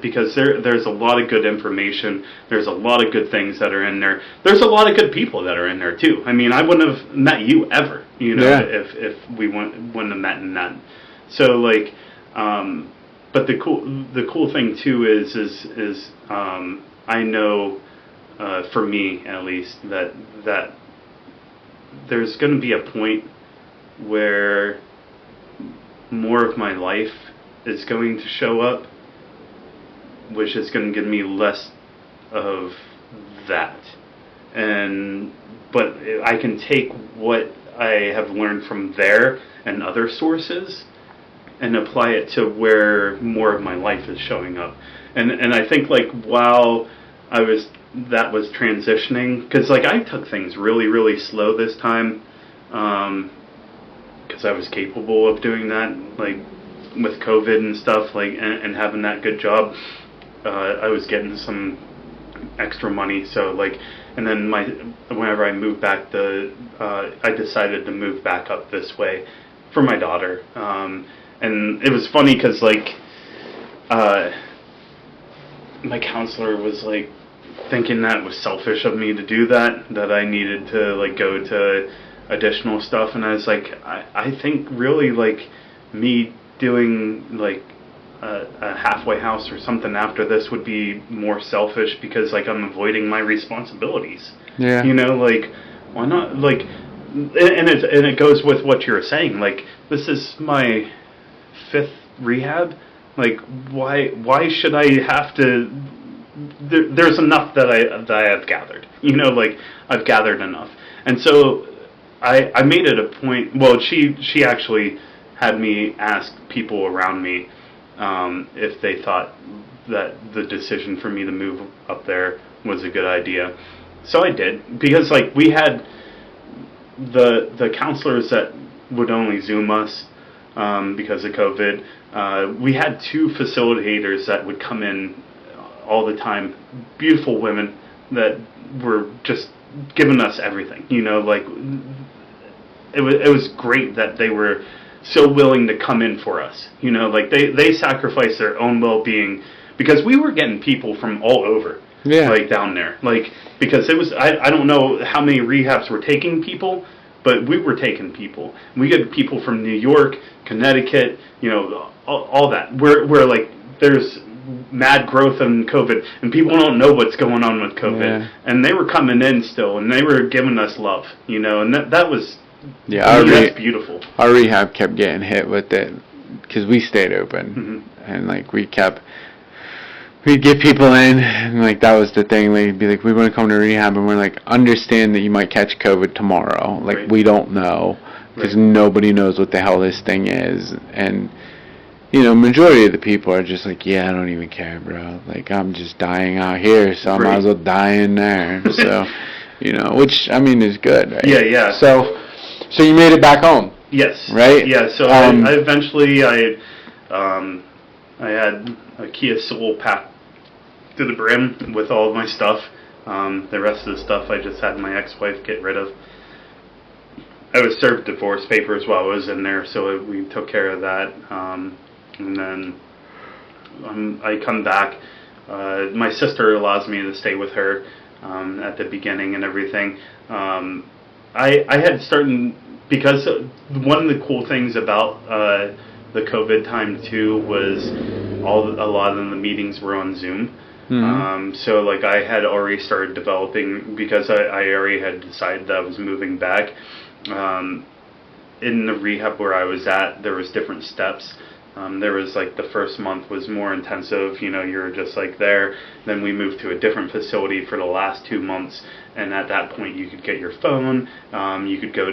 because there's a lot of good information, there's a lot of good things that are in there, there's a lot of good people that are in there too. I mean, I wouldn't have met you ever, you know, if we wouldn't have met in that. So, like, but the cool thing too is I know, for me at least, that there's going to be a point where more of my life is going to show up, which is going to give me less of that. But I can take what I have learned from there and other sources and apply it to where more of my life is showing up. And I think, like, while that was transitioning, because, like, I took things really, really slow this time, because I was capable of doing that, like, with COVID and stuff, like, and having that good job. I was getting some extra money, so, like, and then whenever I moved back, I decided to move back up this way for my daughter. And it was funny because, like, my counselor was, like, thinking that it was selfish of me to do that I needed to, like, go to additional stuff. And I was like, I think really, like, me doing, like, a halfway house or something after this would be more selfish, because, like, I'm avoiding my responsibilities. Yeah. You know, like, why not, like, and it goes with what you're saying. Like, this is my 5th rehab. Like, why should I have to? There's enough that I have gathered. You know, like, I've gathered enough, and so I made it a point. Well, she actually had me ask people around me if they thought that the decision for me to move up there was a good idea. So I did, because, like, we had the counselors that would only Zoom us because of COVID. We had 2 facilitators that would come in all the time, beautiful women that were just giving us everything, you know, like, it was great that they were so willing to come in for us, you know, like, they sacrificed their own well-being, because we were getting people from all over, like, down there, like, because it was, I don't know how many rehabs were taking people, but we were taking people. We get people from New York, Connecticut, you know, all that. We're like, there's mad growth in COVID, and people don't know what's going on with COVID, and they were coming in still, and they were giving us love, you know, and that was, that's beautiful. Our rehab kept getting hit with it, because we stayed open, and, like, we'd get people in, and, like, that was the thing. They'd be like, we want to come to rehab, and we're like, understand that you might catch COVID tomorrow. Like, we don't know, because nobody knows what the hell this thing is. And, you know, majority of the people are just like, yeah, I don't even care, bro. Like, I'm just dying out here, so I might as well die in there. So, you know, which, I mean, is good, right? Yeah. So you made it back home. Yes. Right? Yeah, so I eventually, I had a Kia Soul packed to the brim with all of my stuff. The rest of the stuff I just had my ex-wife get rid of. I was served divorce papers while I was in there, so we took care of that. And then I come back. My sister allows me to stay with her at the beginning and everything. I had started, because one of the cool things about the COVID time too was a lot of the meetings were on Zoom. Mm-hmm. So like I had already started developing, because I already had decided that I was moving back. In the rehab where I was at, there was different steps. There was like the first month was more intensive, you were just like there. Then we moved to a different facility for the last 2 months, and at that point you could get your phone, you could go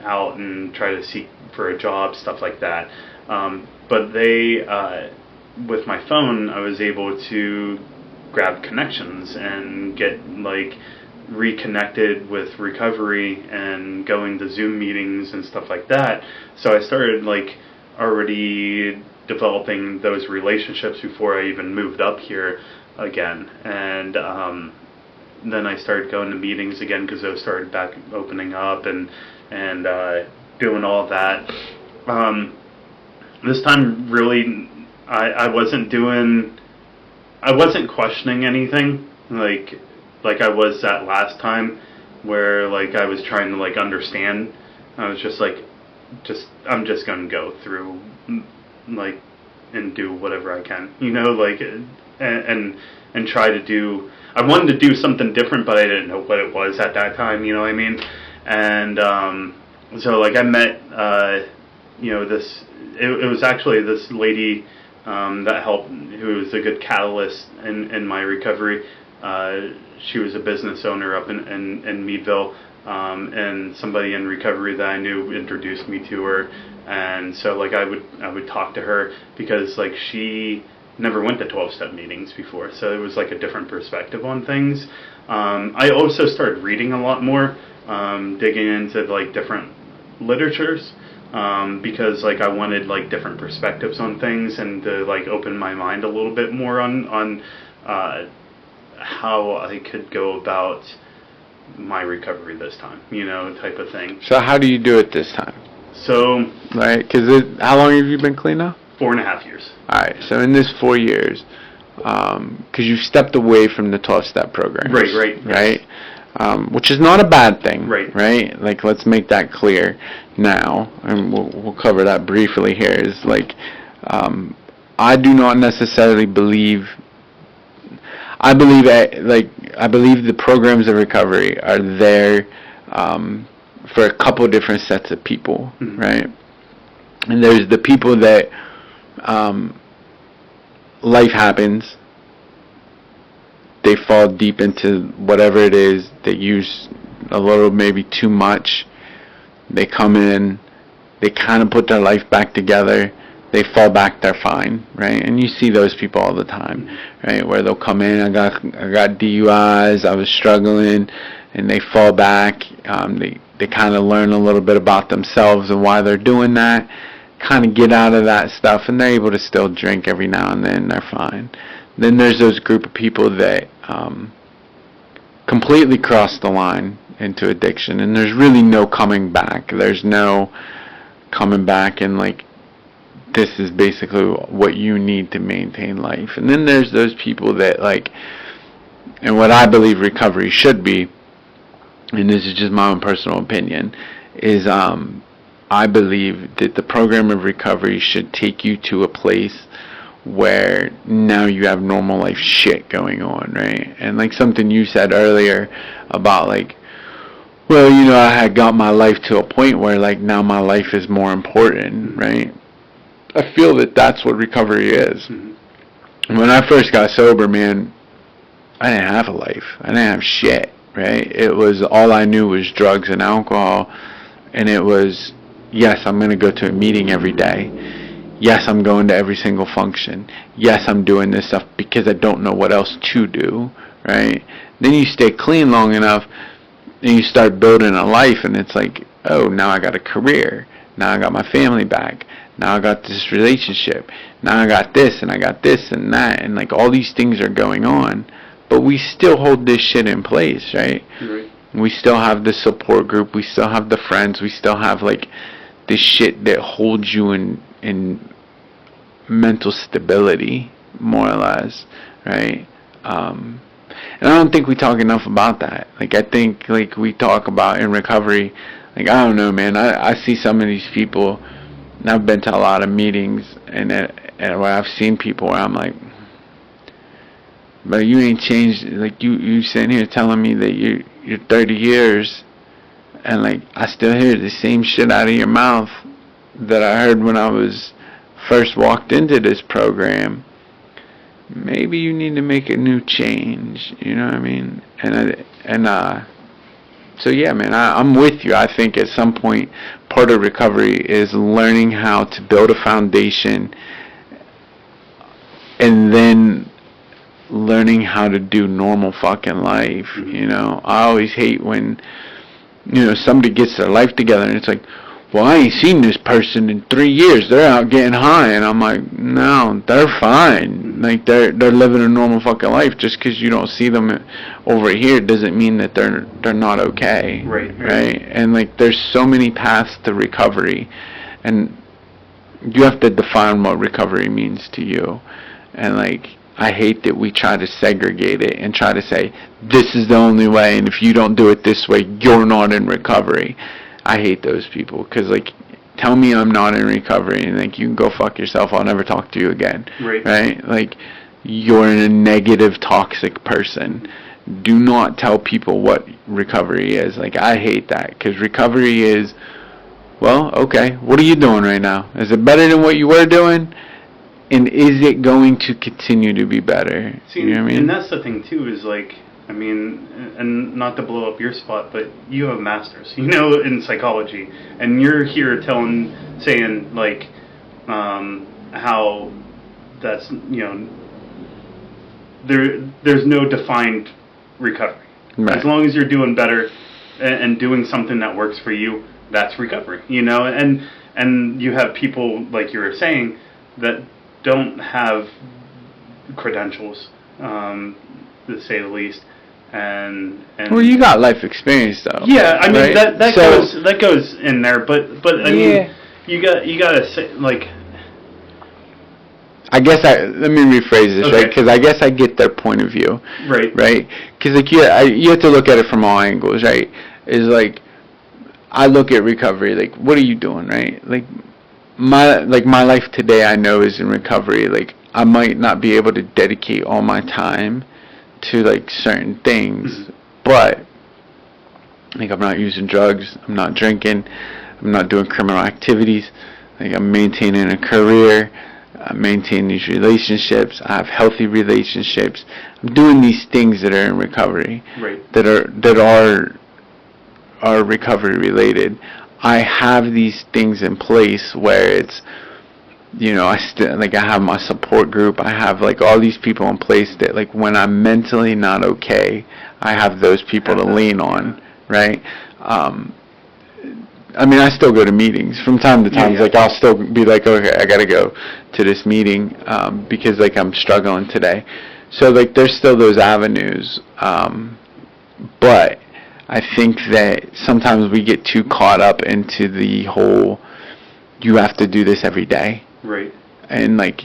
out and try to seek for a job, stuff like that. But with my phone, I was able to grab connections and get like reconnected with recovery and going to Zoom meetings and stuff like that. So I started like already developing those relationships before I even moved up here again. And then I started going to meetings again because those started back opening up and doing all that. This time really I wasn't questioning anything like I was that last time, where like I was trying to like understand. I was just like, I'm just gonna go through like and do whatever I can, like and try to do. I wanted to do something different, but I didn't know what it was at that time. You know what I mean? And so like I met this. It was actually this lady that helped, who was a good catalyst in my recovery. She was a business owner up in Meadville, and somebody in recovery that I knew introduced me to her. And so like I would talk to her because like she never went to 12-step meetings before, so it was like a different perspective on things. I also started reading a lot more, digging into like different literatures, because like I wanted like different perspectives on things and to like open my mind a little bit more on how I could go about my recovery this time, type of thing. So how do you do it this time? So, right, because how long have you been clean now? 4.5 years. All right, so in this 4 years, because you've stepped away from the 12-step program. Right. Yes. Which is not a bad thing. Right. Like, let's make that clear now, and we'll cover that briefly here, is like, I do not necessarily believe... I believe the programs of recovery are there for a couple different sets of people, mm-hmm. right? And there's the people that life happens, they fall deep into whatever it is, they use a little, maybe too much, they come in, they kind of put their life back together, they fall back, they're fine, right? And you see those people all the time, right? Where they'll come in, I got DUIs, I was struggling, and they fall back. They kind of learn a little bit about themselves and why they're doing that, kind of get out of that stuff, and they're able to still drink every now and then, they're fine. Then there's those group of people that completely cross the line into addiction, and there's really no coming back. There's no coming back and like, this is basically what you need to maintain life. And then there's those people that like, and what I believe recovery should be, and this is just my own personal opinion, is I believe that the program of recovery should take you to a place where now you have normal life shit going on, right? And like something you said earlier about like, well, I had got my life to a point where like now my life is more important, right? I feel that that's what recovery is. Mm-hmm. When I first got sober, man, I didn't have a life. I didn't have shit, right? It was, all I knew was drugs and alcohol, and it was, yes, I'm going to go to a meeting every day. Yes, I'm going to every single function. Yes, I'm doing this stuff because I don't know what else to do, right? Then you stay clean long enough, and you start building a life, and it's like, oh, now I got a career. Now I got my family back. Now I got this relationship. Now I got this, and I got this, and that, and like all these things are going on. But we still hold this shit in place, right? Right. We still have the support group. We still have the friends. We still have like this shit that holds you in mental stability, more or less, right? And I don't think we talk enough about that. Like, I think, like, we talk about in recovery, like, I don't know, man, I see some of these people, and I've been to a lot of meetings, and where I've seen people where I'm like, but you ain't changed, like, you sitting here telling me that you're 30 years, and, like, I still hear the same shit out of your mouth that I heard when I was first walked into this program. Maybe you need to make a new change, you know what I mean? So yeah, man, I'm with you. I think at some point, part of recovery is learning how to build a foundation and then learning how to do normal fucking life, you know? I always hate when, you know, somebody gets their life together and it's like, well, I ain't seen this person in 3 years. They're out getting high. And I'm like, no, they're fine. Like, they're living a normal fucking life. Just because you don't see them over here doesn't mean that they're not okay. Right? And, like, there's so many paths to recovery. And you have to define what recovery means to you. And, like, I hate that we try to segregate it and try to say, this is the only way. And if you don't do it this way, you're not in recovery. I hate those people, because, like, tell me I'm not in recovery, and, like, you can go fuck yourself, I'll never talk to you again. Right? Like, you're a negative, toxic person. Do not tell people what recovery is. Like, I hate that, because recovery is, well, okay, what are you doing right now? Is it better than what you were doing? And is it going to continue to be better? See, you know what I mean? And that's the thing, too, is, like, I mean, and not to blow up your spot, but you have a master's, you know, in psychology, and you're here saying, like, how that's, you know, there's no defined recovery. Right. As long as you're doing better and doing something that works for you, that's recovery, you know, and you have people, like you were saying, that don't have credentials, to say the least. And well, you got life experience though. Yeah, I mean, right? that goes in there, but I mean, you gotta say, like, I guess let me rephrase this, right? Because I guess I get their point of view, right? Because, like, you have to look at it from all angles, right? Is like, I look at recovery, like, what are you doing, right? Like my life today, I know, is in recovery. Like, I might not be able to dedicate all my time to, like, certain things, but, like, I'm not using drugs, I'm not drinking, I'm not doing criminal activities, like, I'm maintaining a career, I'm maintaining these relationships, I have healthy relationships, I'm doing these things that are in recovery, that are recovery related. I have these things in place where it's, you know, I have my support group. I have, like, all these people in place that, like, when I'm mentally not okay, I have those people to lean on, right? I mean, I still go to meetings from time to time. Like, I'll still be like, okay, I gotta go to this meeting because, like, I'm struggling today. So, like, there's still those avenues, but I think that sometimes we get too caught up into the whole, you have to do this every day. Right. And, like,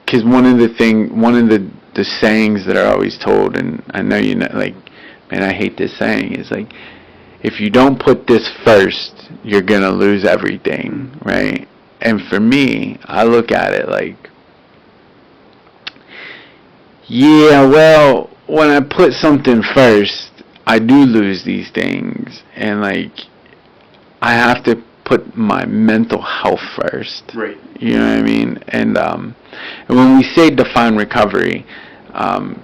because one of the sayings that are always told, and I know, you know, like, man, I hate this saying, is like, if you don't put this first, you're gonna lose everything, right? And for me, I look at it like, yeah, well, when I put something first, I do lose these things, and, like, I have to put my mental health first. Right. You know what I mean? And when we say define recovery,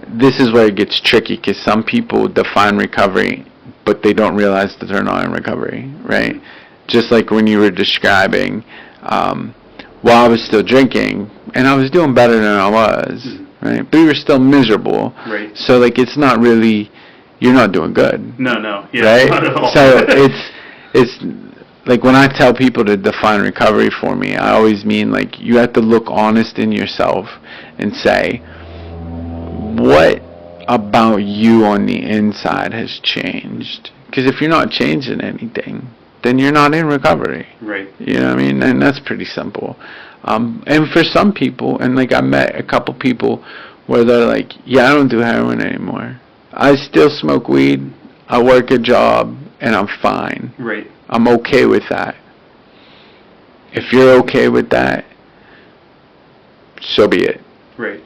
this is where it gets tricky, because some people define recovery, but they don't realize that they're not in recovery, right? Just like when you were describing, while I was still drinking, and I was doing better than I was, right? But you were still miserable. Right. So, like, it's not really, you're not doing good. No, yeah, right? not at all. So it's like when I tell people to define recovery for me, I always mean like you have to look honest in yourself and say, what about you on the inside has changed? Because if you're not changing anything, then you're not in recovery. Right. You know what I mean? And that's pretty simple. And for some people, and like I met a couple people where they're like, yeah, I don't do heroin anymore. I still smoke weed, I work a job, and I'm fine. Right. I'm okay with that. If you're okay with that, so be it. Right.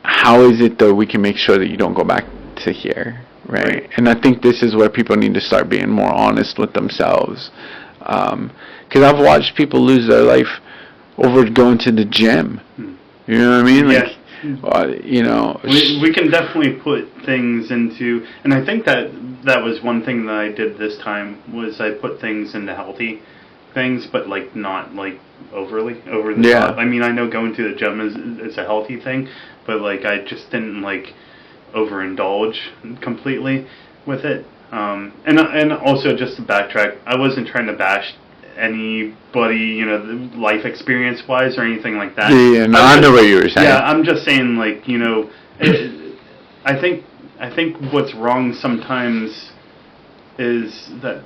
How is it though we can make sure that you don't go back to here, right? And I think this is where people need to start being more honest with themselves. Because I've watched people lose their life over going to the gym. You know what I mean? Like, you know, we can definitely put things into, and I think that was one thing that I did this time was I put things into healthy things, but like not like overly over the top. I mean, I know going to the gym is a healthy thing, but like I just didn't like overindulge completely with it. And also just to backtrack, I wasn't trying to bash anybody, you know, life experience wise or anything like that. Yeah, no, I know what you were saying. Yeah, I'm just saying, like, you know, I think what's wrong sometimes is that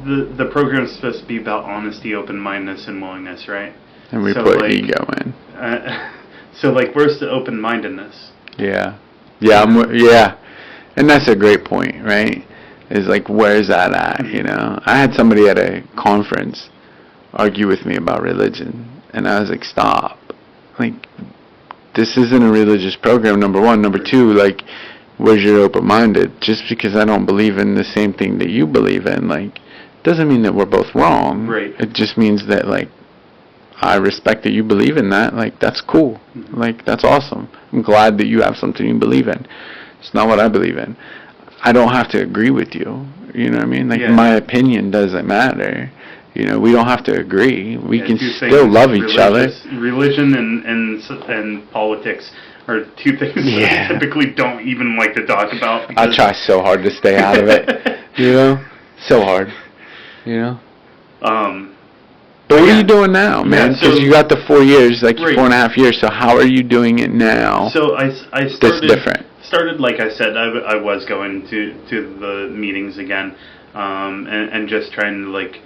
the program is supposed to be about honesty, open-mindedness, and willingness, right? And we put like, ego in. So, like, where's the open-mindedness? Yeah. Yeah. And that's a great point, right? Is like, where's that at, you know? I had somebody at a conference argue with me about religion, and I was like, stop. Like, this isn't a religious program, number one. Number two, like, where's your open-minded? Just because I don't believe in the same thing that you believe in, like, doesn't mean that we're both wrong. Right. It just means that, like, I respect that you believe in that. Like, that's cool. Like, that's awesome. I'm glad that you have something you believe in. It's not what I believe in. I don't have to agree with you. You know what I mean? Like, my opinion doesn't matter. You know, we don't have to agree. We can still love each other. Religion and politics are two things that I typically don't even like to talk about. I try so hard to stay out of it. You know? So hard. You know? But what are you doing now, man? Because you got the 4 years, like 4.5 years. So how are you doing it now? So I started. That's different. Started, like I said, I was going to the meetings again, and just trying to, like,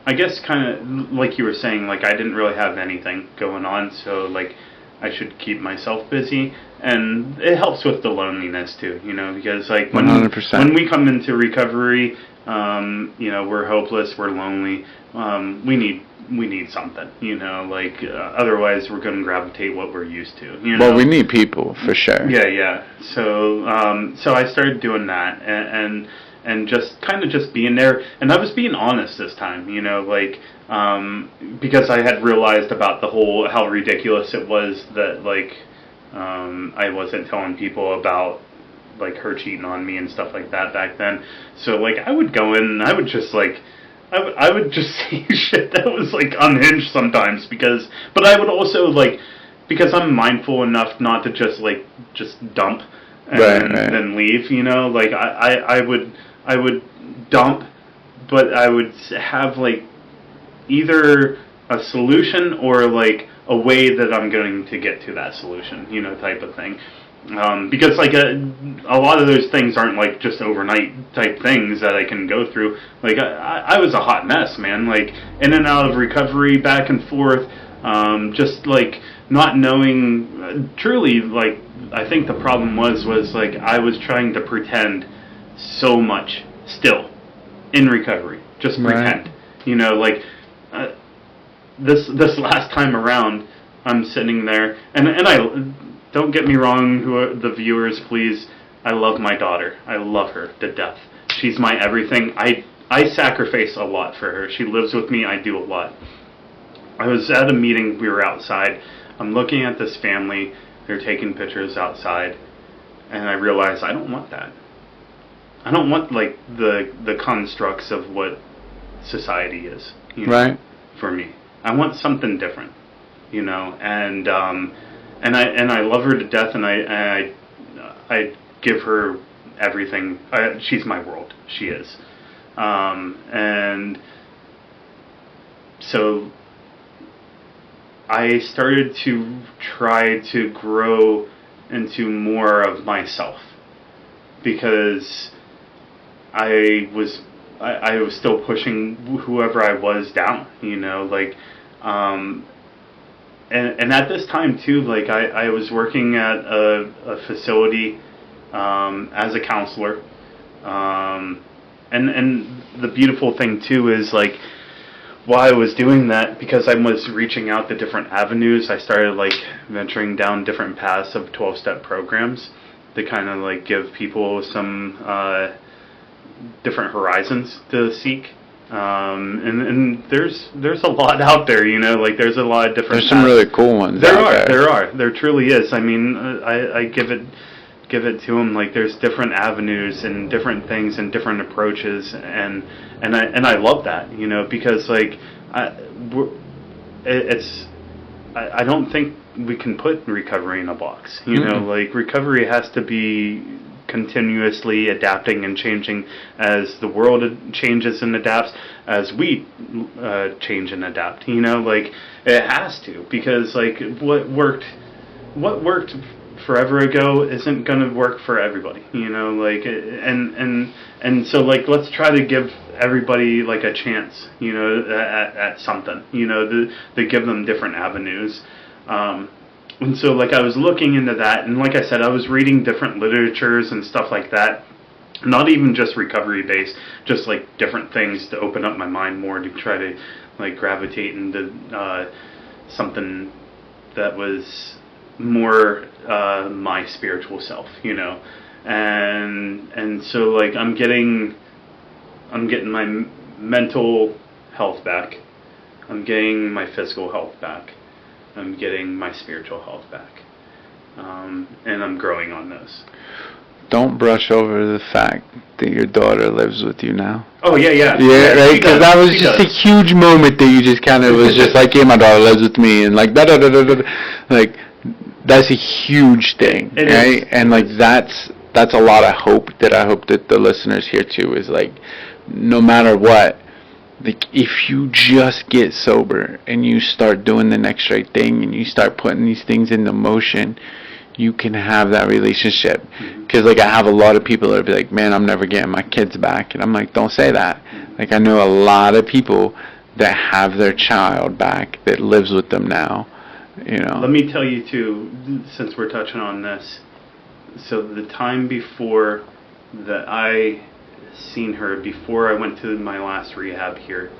I guess kind of like you were saying, like I didn't really have anything going on, so like I should keep myself busy, and it helps with the loneliness too, you know, because like when 100%. When we come into recovery, you know, we're hopeless, we're lonely, we need something, you know, like otherwise we're going to gravitate what we're used to, you know. Well, we need people for sure. Yeah. So I started doing that and just kind of just being there, and I was being honest this time, you know, like because I had realized about the whole how ridiculous it was that like I wasn't telling people about like her cheating on me and stuff like that back then. So like I would go in and I would just like I would just say shit that was like unhinged sometimes but I would also like, because I'm mindful enough not to just dump and then leave, you know, like I would dump, but I would have like either a solution or like a way that I'm going to get to that solution, you know, type of thing. Because like a lot of those things aren't like just overnight type things that I can go through. Like I was a hot mess, man. Like in and out of recovery, back and forth. Just like not knowing truly. Like I think the problem was like I was trying to pretend so much still in recovery. Just pretend. You know, like this last time around, I'm sitting there and I. Don't get me wrong, the viewers, please. I love my daughter. I love her to death. She's my everything. I sacrifice a lot for her. She lives with me. I do a lot. I was at a meeting. We were outside. I'm looking at this family. They're taking pictures outside. And I realized I don't want that. I don't want, like, the constructs of what society is. You know, for me. I want something different. You know, and I love her to death, and I give her everything. She's my world. She is. And so I started to try to grow into more of myself, because I was still pushing whoever I was down, like, and at this time too, like I was working at a facility as a counselor, and the beautiful thing too is, like, while I was doing that, because I was reaching out to different avenues, I started like venturing down different paths of 12-step programs to kind of like give people some different horizons to seek. And there's a lot out there, like there's a lot of different There's some really cool ones. There truly is. I mean, I give it to them, like there's different avenues and different things and different approaches, and I love that, because like I don't think we can put recovery in a box, like recovery has to be continuously adapting and changing as the world changes and adapts, as we change and adapt, like it has to, because like what worked forever ago isn't going to work for everybody, like, and so like let's try to give everybody like a chance, at something, to give them different avenues. And so like I was looking into that, and like I said, I was reading different literatures and stuff like that, not even just recovery based, just like different things to open up my mind more, to try to like gravitate into something that was more my spiritual self, and so like I'm getting my mental health back, I'm getting my physical health back, I'm getting my spiritual health back, and I'm growing on those. Don't brush over the fact that your daughter lives with you now. Oh yeah, right. Because that was just a huge moment that you just kind of was just like, yeah, my daughter lives with me, and like like that's a huge thing, right? And like that's a lot of hope that I hope that the listeners hear too, is like, no matter what, like if you just get sober and you start doing the next right thing and you start putting these things into motion, you can have that relationship. Because like I have a lot of people that be like, man, I'm never getting my kids back, and I'm like, don't say that. Like I know a lot of people that have their child back that lives with them now, Let me tell you too, since we're touching on this, so the time before that I seen her, before I went to my last rehab here,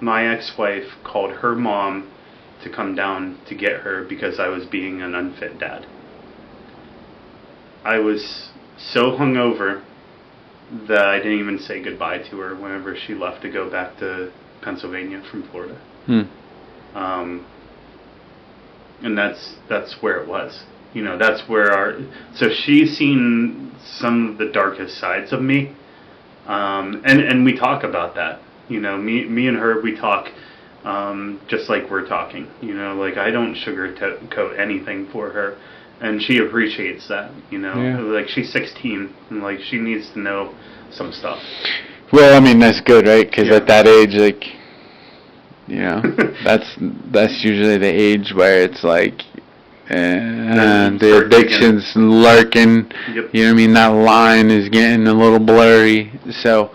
my ex-wife called her mom to come down to get her because I was being an unfit dad. I was so hungover that I didn't even say goodbye to her whenever she left to go back to Pennsylvania from Florida. And that's where it was. That's where so she's seen some of the darkest sides of me. And we talk about that. Me and her, we talk just like we're talking. Like I don't sugarcoat anything for her, and she appreciates that. Like she's 16, and like she needs to know some stuff. Well, I mean that's good, right? Because at that age, like, that's usually the age where it's like the addiction's lurking. Yep. You know what I mean? That line is getting a little blurry. So,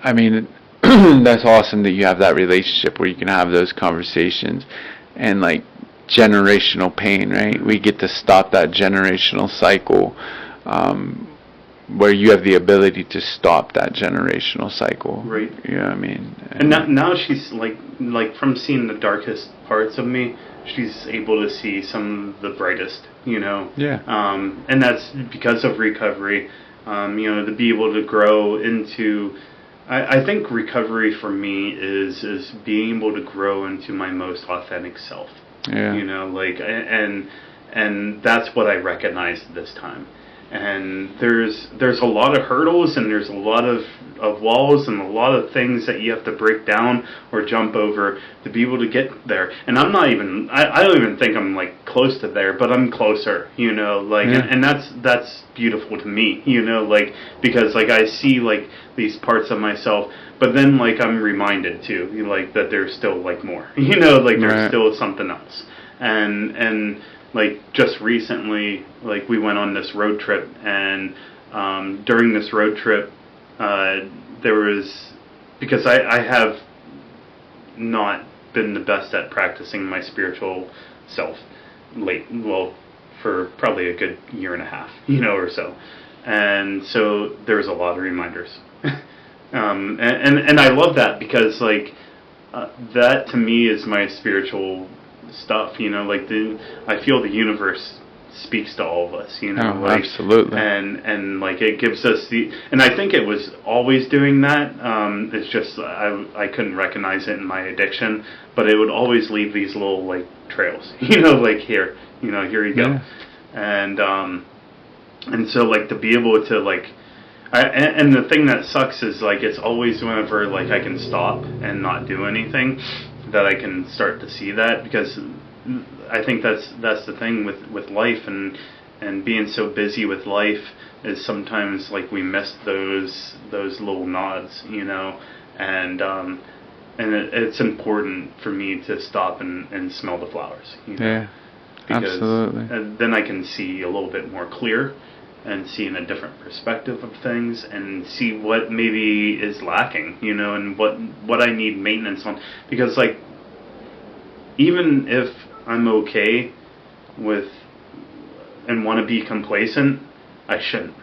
I mean, that's awesome that you have that relationship where you can have those conversations, and like generational pain, right? We get to stop that generational cycle, where you have the ability to stop that generational cycle. Right. You know what I mean? And now she's like from seeing the darkest parts of me, she's able to see some of the brightest, Yeah. And that's because of recovery, to be able to grow into, I think recovery for me is being able to grow into my most authentic self. Yeah. Like, and that's what I recognized this time. and there's a lot of hurdles, and there's a lot of walls, and a lot of things that you have to break down or jump over to be able to get there. And I'm not even, I don't even think I'm like close to there, but I'm closer, like, and that's beautiful to me, like, because like I see like these parts of myself, but then like I'm reminded too, like, that there's still like more, like there's still something else. And like just recently, like we went on this road trip, and during this road trip, there was, because I have not been the best at practicing my spiritual self for probably a good year and a half, or so. And so there was a lot of reminders. And I love that, because like that to me is my spiritual stuff, like I feel the universe speaks to all of us, like, absolutely. And like it gives us and I think it was always doing that. It's just I couldn't recognize it in my addiction, but it would always leave these little like trails, like here you go. And so like to be able to like, and the thing that sucks is like it's always whenever like I can stop and not do anything that I can start to see that, because I think that's the thing with life, and being so busy with life is sometimes like we miss those little nods, and it's important for me to stop and smell the flowers, Yeah, because absolutely. then I can see a little bit more clear, and see in a different perspective of things, and see what maybe is lacking, and what I need maintenance on, because like even if I'm okay with and want to be complacent, I shouldn't.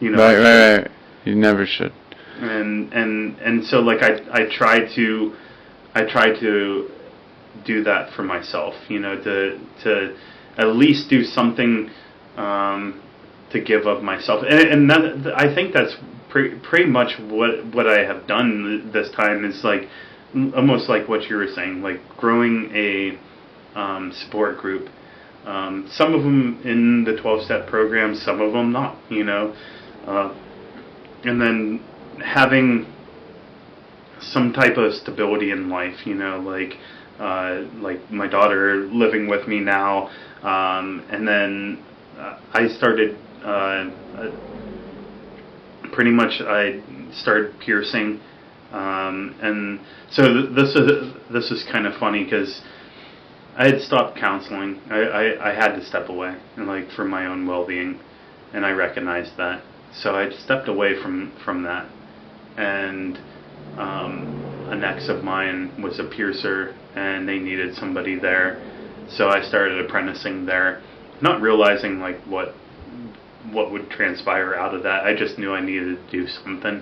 Right. You never should. And so like I try to do that for myself, to at least do something to give of myself, and that, I think that's pretty much what I have done this time, is like almost like what you were saying, like growing a support group. Some of them in the 12-step program, some of them not, and then having some type of stability in life, like my daughter living with me now, and then I started pretty much I started piercing, and so this is kind of funny, because I had stopped counseling. I had to step away, and like for my own well-being, and I recognized that. So I stepped away from that, and an ex of mine was a piercer, and they needed somebody there, so I started apprenticing there, not realizing like what would transpire out of that. I just knew I needed to do something,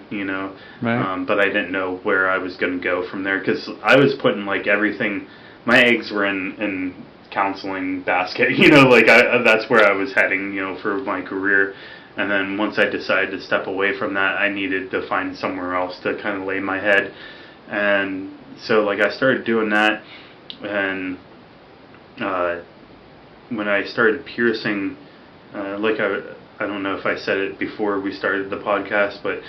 Right. But I didn't know where I was going to go from there, because I was putting like everything. My eggs were in counseling basket, like that's where I was heading, for my career. And then once I decided to step away from that, I needed to find somewhere else to kind of lay my head. And so like I started doing that, and when I started piercing, like I don't know if I said it before we started the podcast, but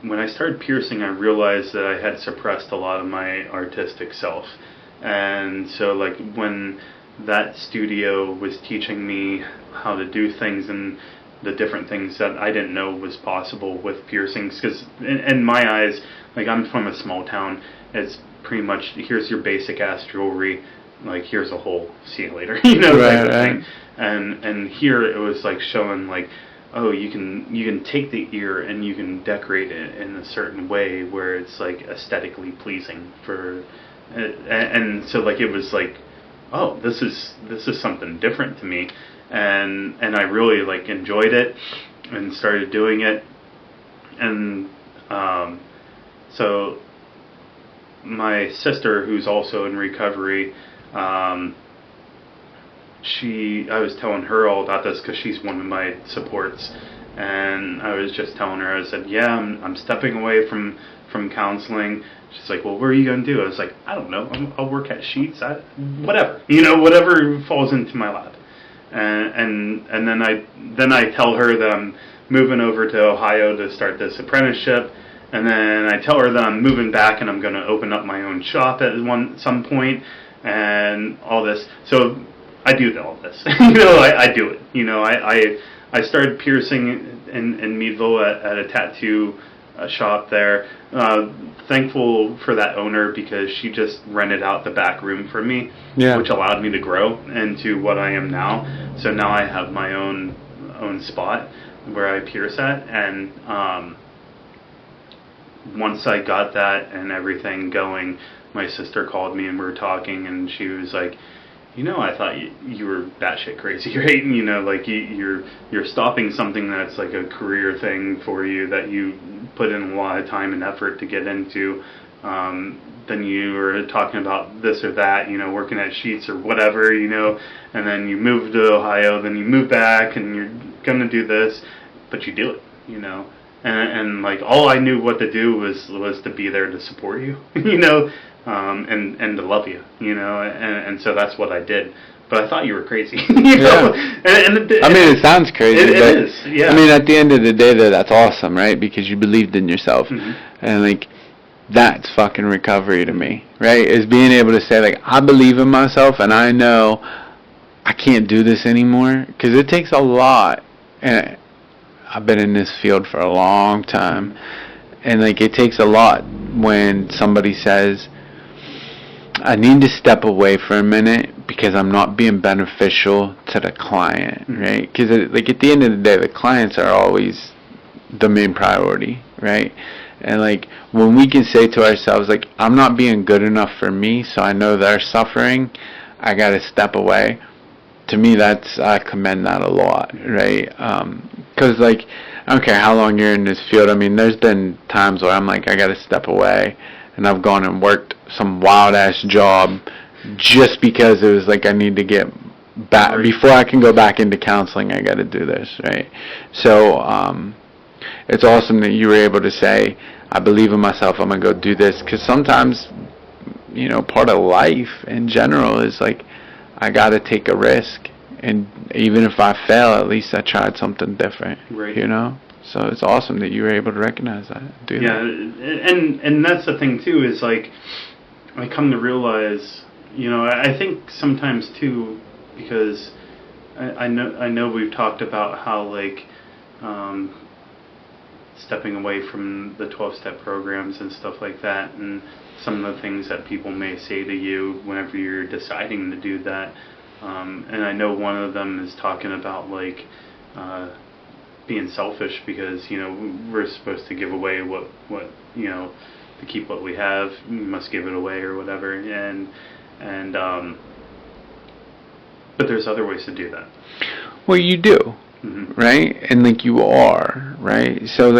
when I started piercing, I realized that I had suppressed a lot of my artistic self. And so like when that studio was teaching me how to do things, and the different things that I didn't know was possible with piercings, because in my eyes, like I'm from a small town, it's pretty much, here's your basic ass jewelry, like here's a hole, see you later, type of thing. And here it was like showing like, oh, you can take the ear and you can decorate it in a certain way where it's like aesthetically pleasing for, and so like it was like, oh, this is something different to me, and I really like enjoyed it and started doing it, and so my sister, who's also in recovery, I was telling her all about this because she's one of my supports, and I was just telling her, I said, yeah, I'm stepping away from counseling. She's like, well, what are you going to do? I was like, I don't know. I'll work at Sheets. Whatever. Whatever falls into my lap. and then I tell her that I'm moving over to Ohio to start this apprenticeship, and then I tell her that I'm moving back and I'm going to open up my own shop at some point, and all this. So I do all this. I do it. I started piercing in Meadville at a tattoo shop there. Thankful for that owner because she just rented out the back room for me, which allowed me to grow into what I am now. So now I have my own spot where I pierce at, and once I got that and everything going, my sister called me and we were talking, and she was like, I thought you were batshit crazy, right? You're stopping something that's like a career thing for you that you put in a lot of time and effort to get into. Then you were talking about this or that, working at Sheets or whatever, and then you moved to Ohio, then you move back and you're going to do this, but you do it, And like all I knew what to do was to be there to support you, and to love you, and so that's what I did. But I thought you were crazy, Yeah. It sounds crazy. It is, yeah. At the end of the day, that's awesome, right? Because you believed in yourself, and that's fucking recovery to me, right? Is being able to say I believe in myself, and I know I can't do this anymore, because it takes a lot. And I've been in this field for a long time, and it takes a lot when somebody says, I need to step away for a minute because I'm not being beneficial to the client, right? Because at the end of the day, the clients are always the main priority, right? And when we can say to ourselves, I'm not being good enough for me, so I know they're suffering, I gotta step away. To me, I commend that a lot, right? Because I don't care how long you're in this field. There's been times where I'm I gotta step away, and I've gone and worked some wild ass job just because it was I need to get back before I can go back into counseling. I gotta do this, right? So it's awesome that you were able to say, I believe in myself. I'm gonna go do this, because sometimes, part of life in general is I gotta take a risk, and even if I fail, at least I tried something different. Right. So it's awesome that you were able to recognize that. And that's the thing too, is I come to realize, I think sometimes too, because I know we've talked about how stepping away from the 12-step programs and stuff like that, and some of the things that people may say to you whenever you're deciding to do that. And I know one of them is talking about being selfish because we're supposed to give away what to keep what we have, we must give it away or whatever, and but there's other ways to do that. Well, you do, right? And you are, right? So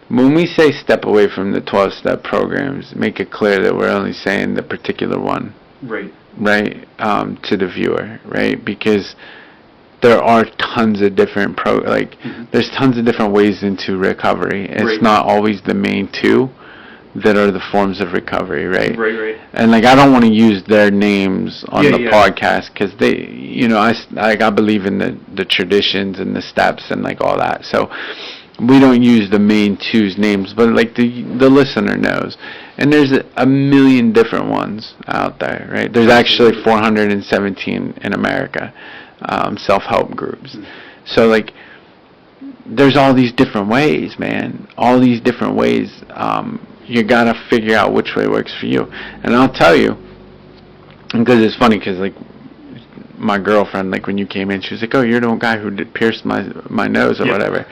when we say step away from the 12-step programs, make it clear that we're only saying the particular one. Right. Right, to the viewer, right? Because there are tons of different there's tons of different ways into recovery. It's not always the main two that are the forms of recovery, right? Right. And I don't want to use their names on the podcast, because they, I believe in the traditions and the steps and all that. So we don't use the main two's names, but the listener knows. And there's a million different ones out there, right? There's actually 417 in America, self-help groups. So there's all these different ways, man. All these different ways. You gotta figure out which way works for you. And I'll tell you, because it's funny, because my girlfriend, when you came in, she was like, "Oh, you're the guy who pierced my nose or whatever."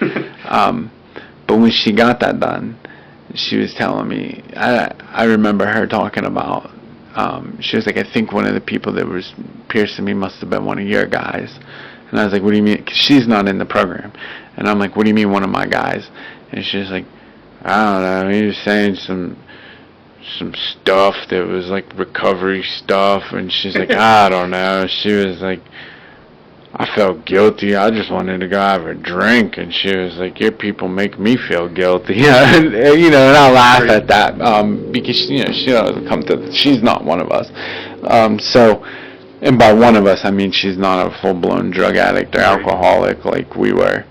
But when she got that done, she was telling me, I remember her talking about, she was like, I think one of the people that was piercing me must have been one of your guys. And I was like, what do you mean? Because she's not in the program. And I'm like, what do you mean one of my guys? And she was like, I don't know, he was saying some stuff that was recovery stuff. And she's like, I don't know. She was like, I felt guilty. I just wanted to go have a drink. And she was like, your people make me feel guilty. And I laugh at that, because, she doesn't come to, she's not one of us. So And by one of us, I mean she's not a full-blown drug addict or Right. alcoholic like we were.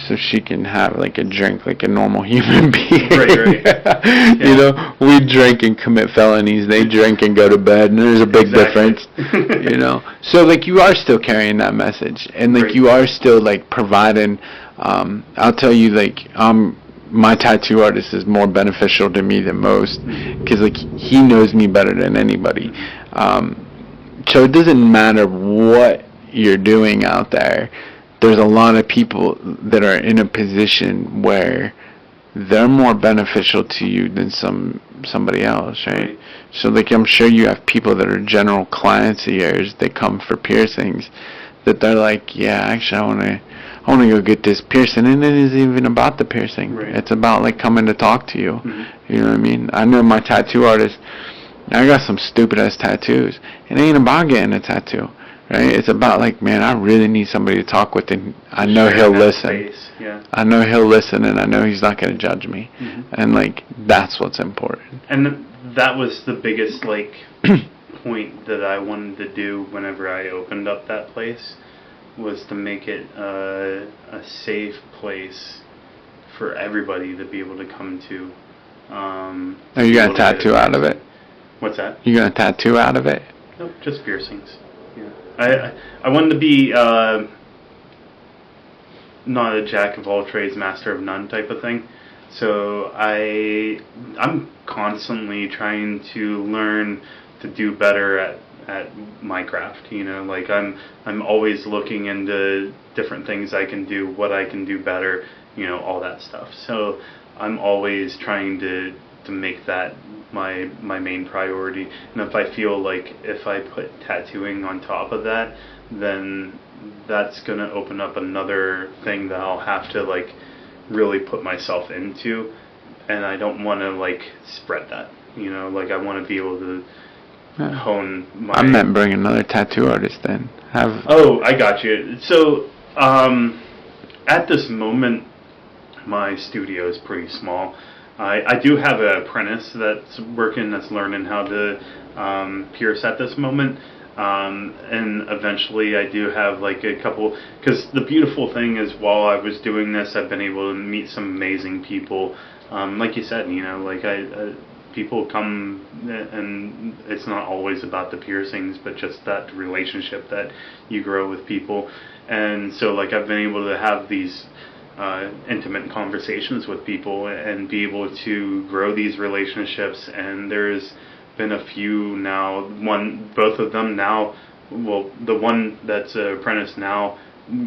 So she can have like a drink like a normal human being. Right. Yeah. You know, we drink and commit felonies. They drink and go to bed, and there's a big difference. You know, so like you are still carrying that message, and like Right. you are still like providing. I'll tell you, like my tattoo artist is more beneficial to me than most because like he knows me better than anybody. So it doesn't matter what you're doing out there. There's a lot of people that are in a position where they're more beneficial to you than somebody else, right? So like I'm sure you have people that are general clients of yours that come for piercings that they're like, yeah, actually I want to go get this piercing, and it isn't even about the piercing. Right. It's about like coming to talk to you. You know what I mean? I know my tattoo artist. I got some stupid ass tattoos. It ain't about getting a tattoo. Right? It's about like, man, I really need somebody to talk with, and I know he'll listen. Yeah. I know he'll listen, and I know he's not going to judge me. And like, that's what's important. And that was the biggest like point that I wanted to do whenever I opened up that place, was to make it a safe place for everybody to be able to come to. Are you going to tattoo out of it? What's that? You going to tattoo out of it? Nope, just piercings. Yeah. I wanted to be not a jack of all trades, master of none type of thing. So I'm constantly trying to learn to do better at my craft. You know, like I'm always looking into different things I can do, what I can do better. You know, all that stuff. So I'm always trying to make that my main priority. And if I feel like if I put tattooing on top of that, then that's going to open up another thing that I'll have to like really put myself into, and I don't want to like spread that. You know, like I want to be able to hone my... I meant bring another tattoo artist then. Oh, I got you. So at this moment, my studio is pretty small. I do have an apprentice that's working, that's learning how to pierce at this moment. And eventually I do have like a couple, because the beautiful thing is while I was doing this, I've been able to meet some amazing people. Like you said, you know, like people come, and it's not always about the piercings, but just that relationship that you grow with people. And so like I've been able to have these intimate conversations with people and be able to grow these relationships. And there's been a few now, both of them now, well, the one that's an apprentice now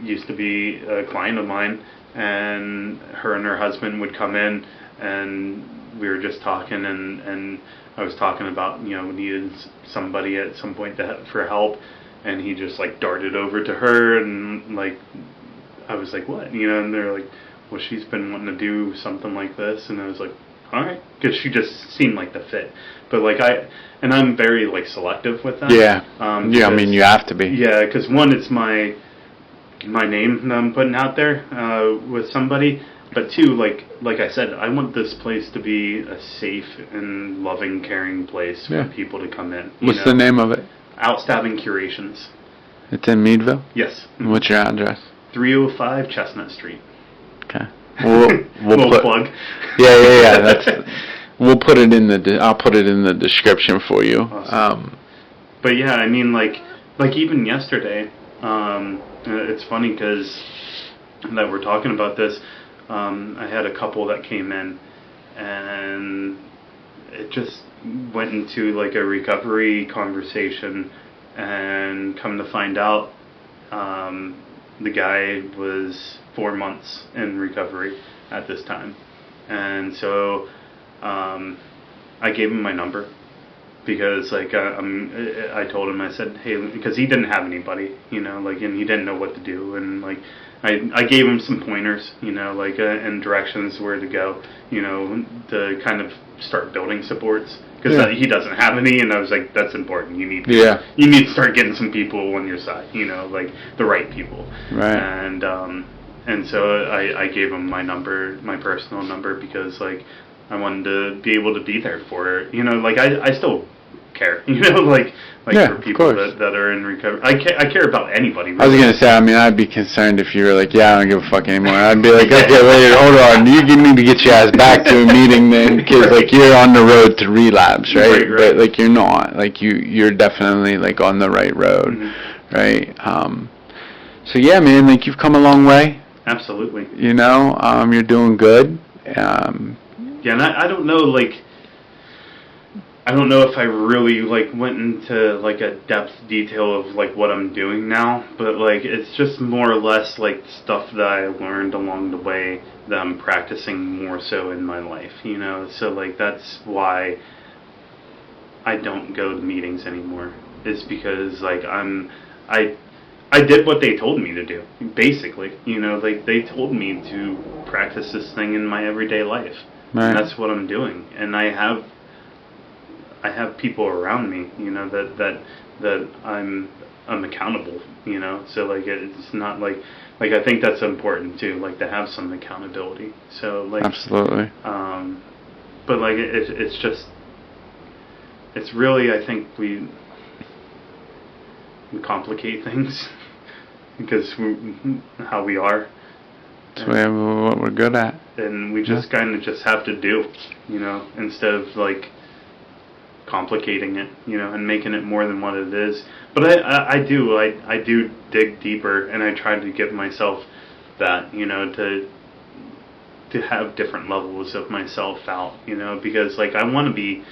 used to be a client of mine, and her husband would come in, and we were just talking, and I was talking about, you know, needed somebody at some point for help, and he just like darted over to her, and like I was like, what? You know, and they're like, well, she's been wanting to do something like this, and I was like, all right, because she just seemed like the fit. But like I'm very like selective with that. Yeah. Yeah, I mean, you have to be. Yeah, because one, it's my name that I'm putting out there with somebody. But two, like I said, I want this place to be a safe and loving, caring place for people to come in. What's the name of it? Outstabbing Curations. It's in Meadville? Yes. What's your address? 305 Chestnut Street. Okay. We'll plug. Yeah. We'll put it in I'll put it in the description for you. Awesome. But yeah, I mean, like even yesterday, it's funny because that we're talking about this. I had a couple that came in, and it just went into like a recovery conversation, and come to find out, the guy was 4 months in recovery at this time. And so I gave him my number, because like I told him, I said, hey, because he didn't have anybody, you know, like, and he didn't know what to do, and like I gave him some pointers, you know, like and directions where to go, you know, to kind of start building supports, because he doesn't have any, and I was like, that's important. You need to start getting some people on your side, you know, like the right people. Right. And so I gave him my number, my personal number, because like I wanted to be able to be there for her. You know, like I still care, like yeah, for people of course. that are in recovery. I care about anybody. Really. I was gonna say, I mean, I'd be concerned if you were like, yeah, I don't give a fuck anymore. I'd be like, okay, wait, hold on, you need to get your ass back to a meeting then, because like you're on the road to relapse, right? But like you're not, like you're definitely like on the right road, right? So yeah, man, like you've come a long way. Absolutely. You're doing good. Yeah, and I don't know, like, I don't know if I really like went into like a depth detail of like what I'm doing now, but like it's just more or less like stuff that I learned along the way that I'm practicing more so in my life, So like that's why I don't go to meetings anymore. Is because like I did what they told me to do, basically. Like they told me to practice this thing in my everyday life. Right. And that's what I'm doing. And I have people around me, that I'm accountable, So like it's not like I think that's important too, like to have some accountability. So like absolutely. But like it's just it's really, I think we complicate things because how we are. That's what we're good at. And we just kind of just have to do, instead of like complicating it, and making it more than what it is. But I do dig deeper, and I try to give myself that, to have different levels of myself out, because like I want to be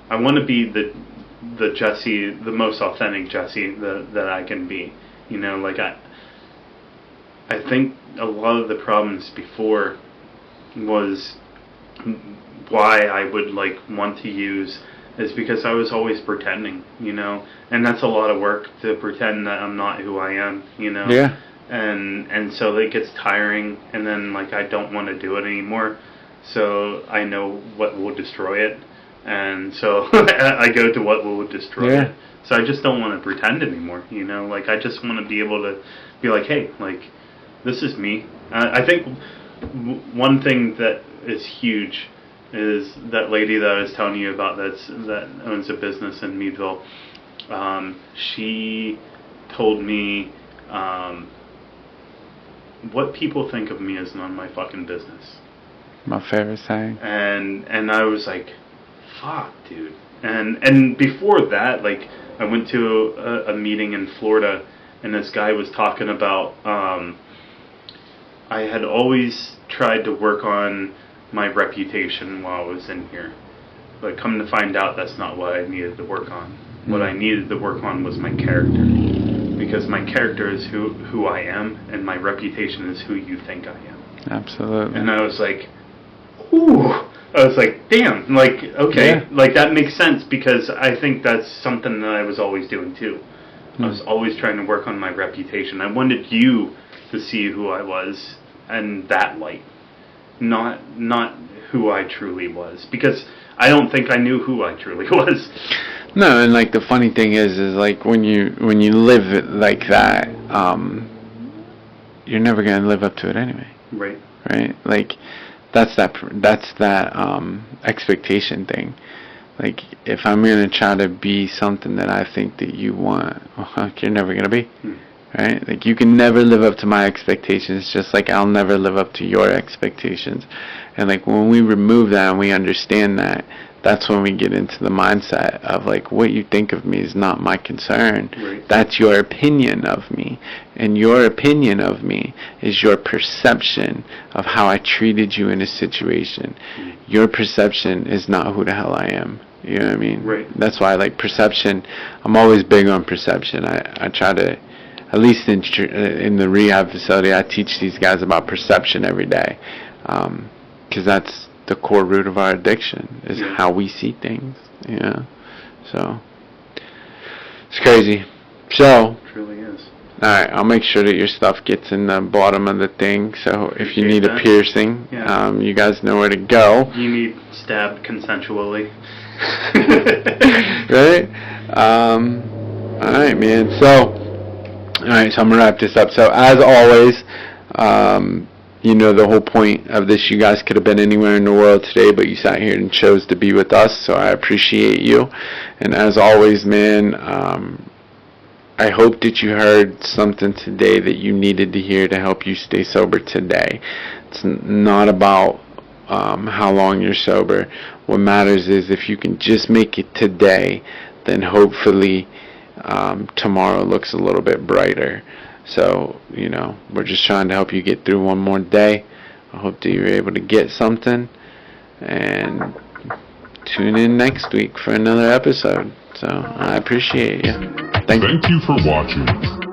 the Jesse, the most authentic Jesse that I can be, like I think a lot of the problems before was why I would like want to use is because I was always pretending, and that's a lot of work to pretend that I'm not who I am, Yeah. And so it gets tiring, and then like I don't want to do it anymore, so I know what will destroy it, and so I go to what will destroy it. So I just don't want to pretend anymore, like I just want to be able to be like, hey, like this is me. I think one thing that is huge is that lady that I was telling you about that owns a business in Meadville. She told me what people think of me is none of my fucking business. My favorite saying. And I was like, fuck, dude. And before that, like I went to a meeting in Florida, and this guy was talking about I had always tried to work on my reputation while I was in here, but come to find out that's not what I needed to work on. What I needed to work on was my character, because my character is who I am, and my reputation is who you think I am. Absolutely. And I was like, ooh. I was like, damn, like, okay, like that makes sense, because I think that's something that I was always doing too. I was always trying to work on my reputation. I wanted you to see who I was in that light, not who I truly was, because I don't think I knew who I truly was. No, and like the funny thing is like when you live it like that, you're never gonna live up to it anyway. Right. Right. Like that's that expectation thing. Like if I'm gonna try to be something that I think that you want, well, you're never gonna be. Right? Like you can never live up to my expectations, just like I'll never live up to your expectations. And like when we remove that and we understand that, that's when we get into the mindset of like what you think of me is not my concern. Right. That's your opinion of me. And your opinion of me is your perception of how I treated you in a situation. Your perception is not who the hell I am. You know what I mean? Right. That's why like perception, I'm always big on perception. I try to, at least in the rehab facility, I teach these guys about perception every day, because that's the core root of our addiction, is how we see things. So it's crazy. So It really is. all right, I'll make sure that your stuff gets in the bottom of the thing. So if you need a piercing, you guys know where to go. You need stabbed consensually. Right? All right, man. So. Alright, so I'm going to wrap this up. So, as always, you know, the whole point of this, you guys could have been anywhere in the world today, but you sat here and chose to be with us, so I appreciate you. And as always, man, I hope that you heard something today that you needed to hear to help you stay sober today. It's not about how long you're sober. What matters is if you can just make it today, then hopefully tomorrow looks a little bit brighter. So, you know, we're just trying to help you get through one more day. I hope that you're able to get something, and tune in next week for another episode. So I appreciate you. Thank you for watching.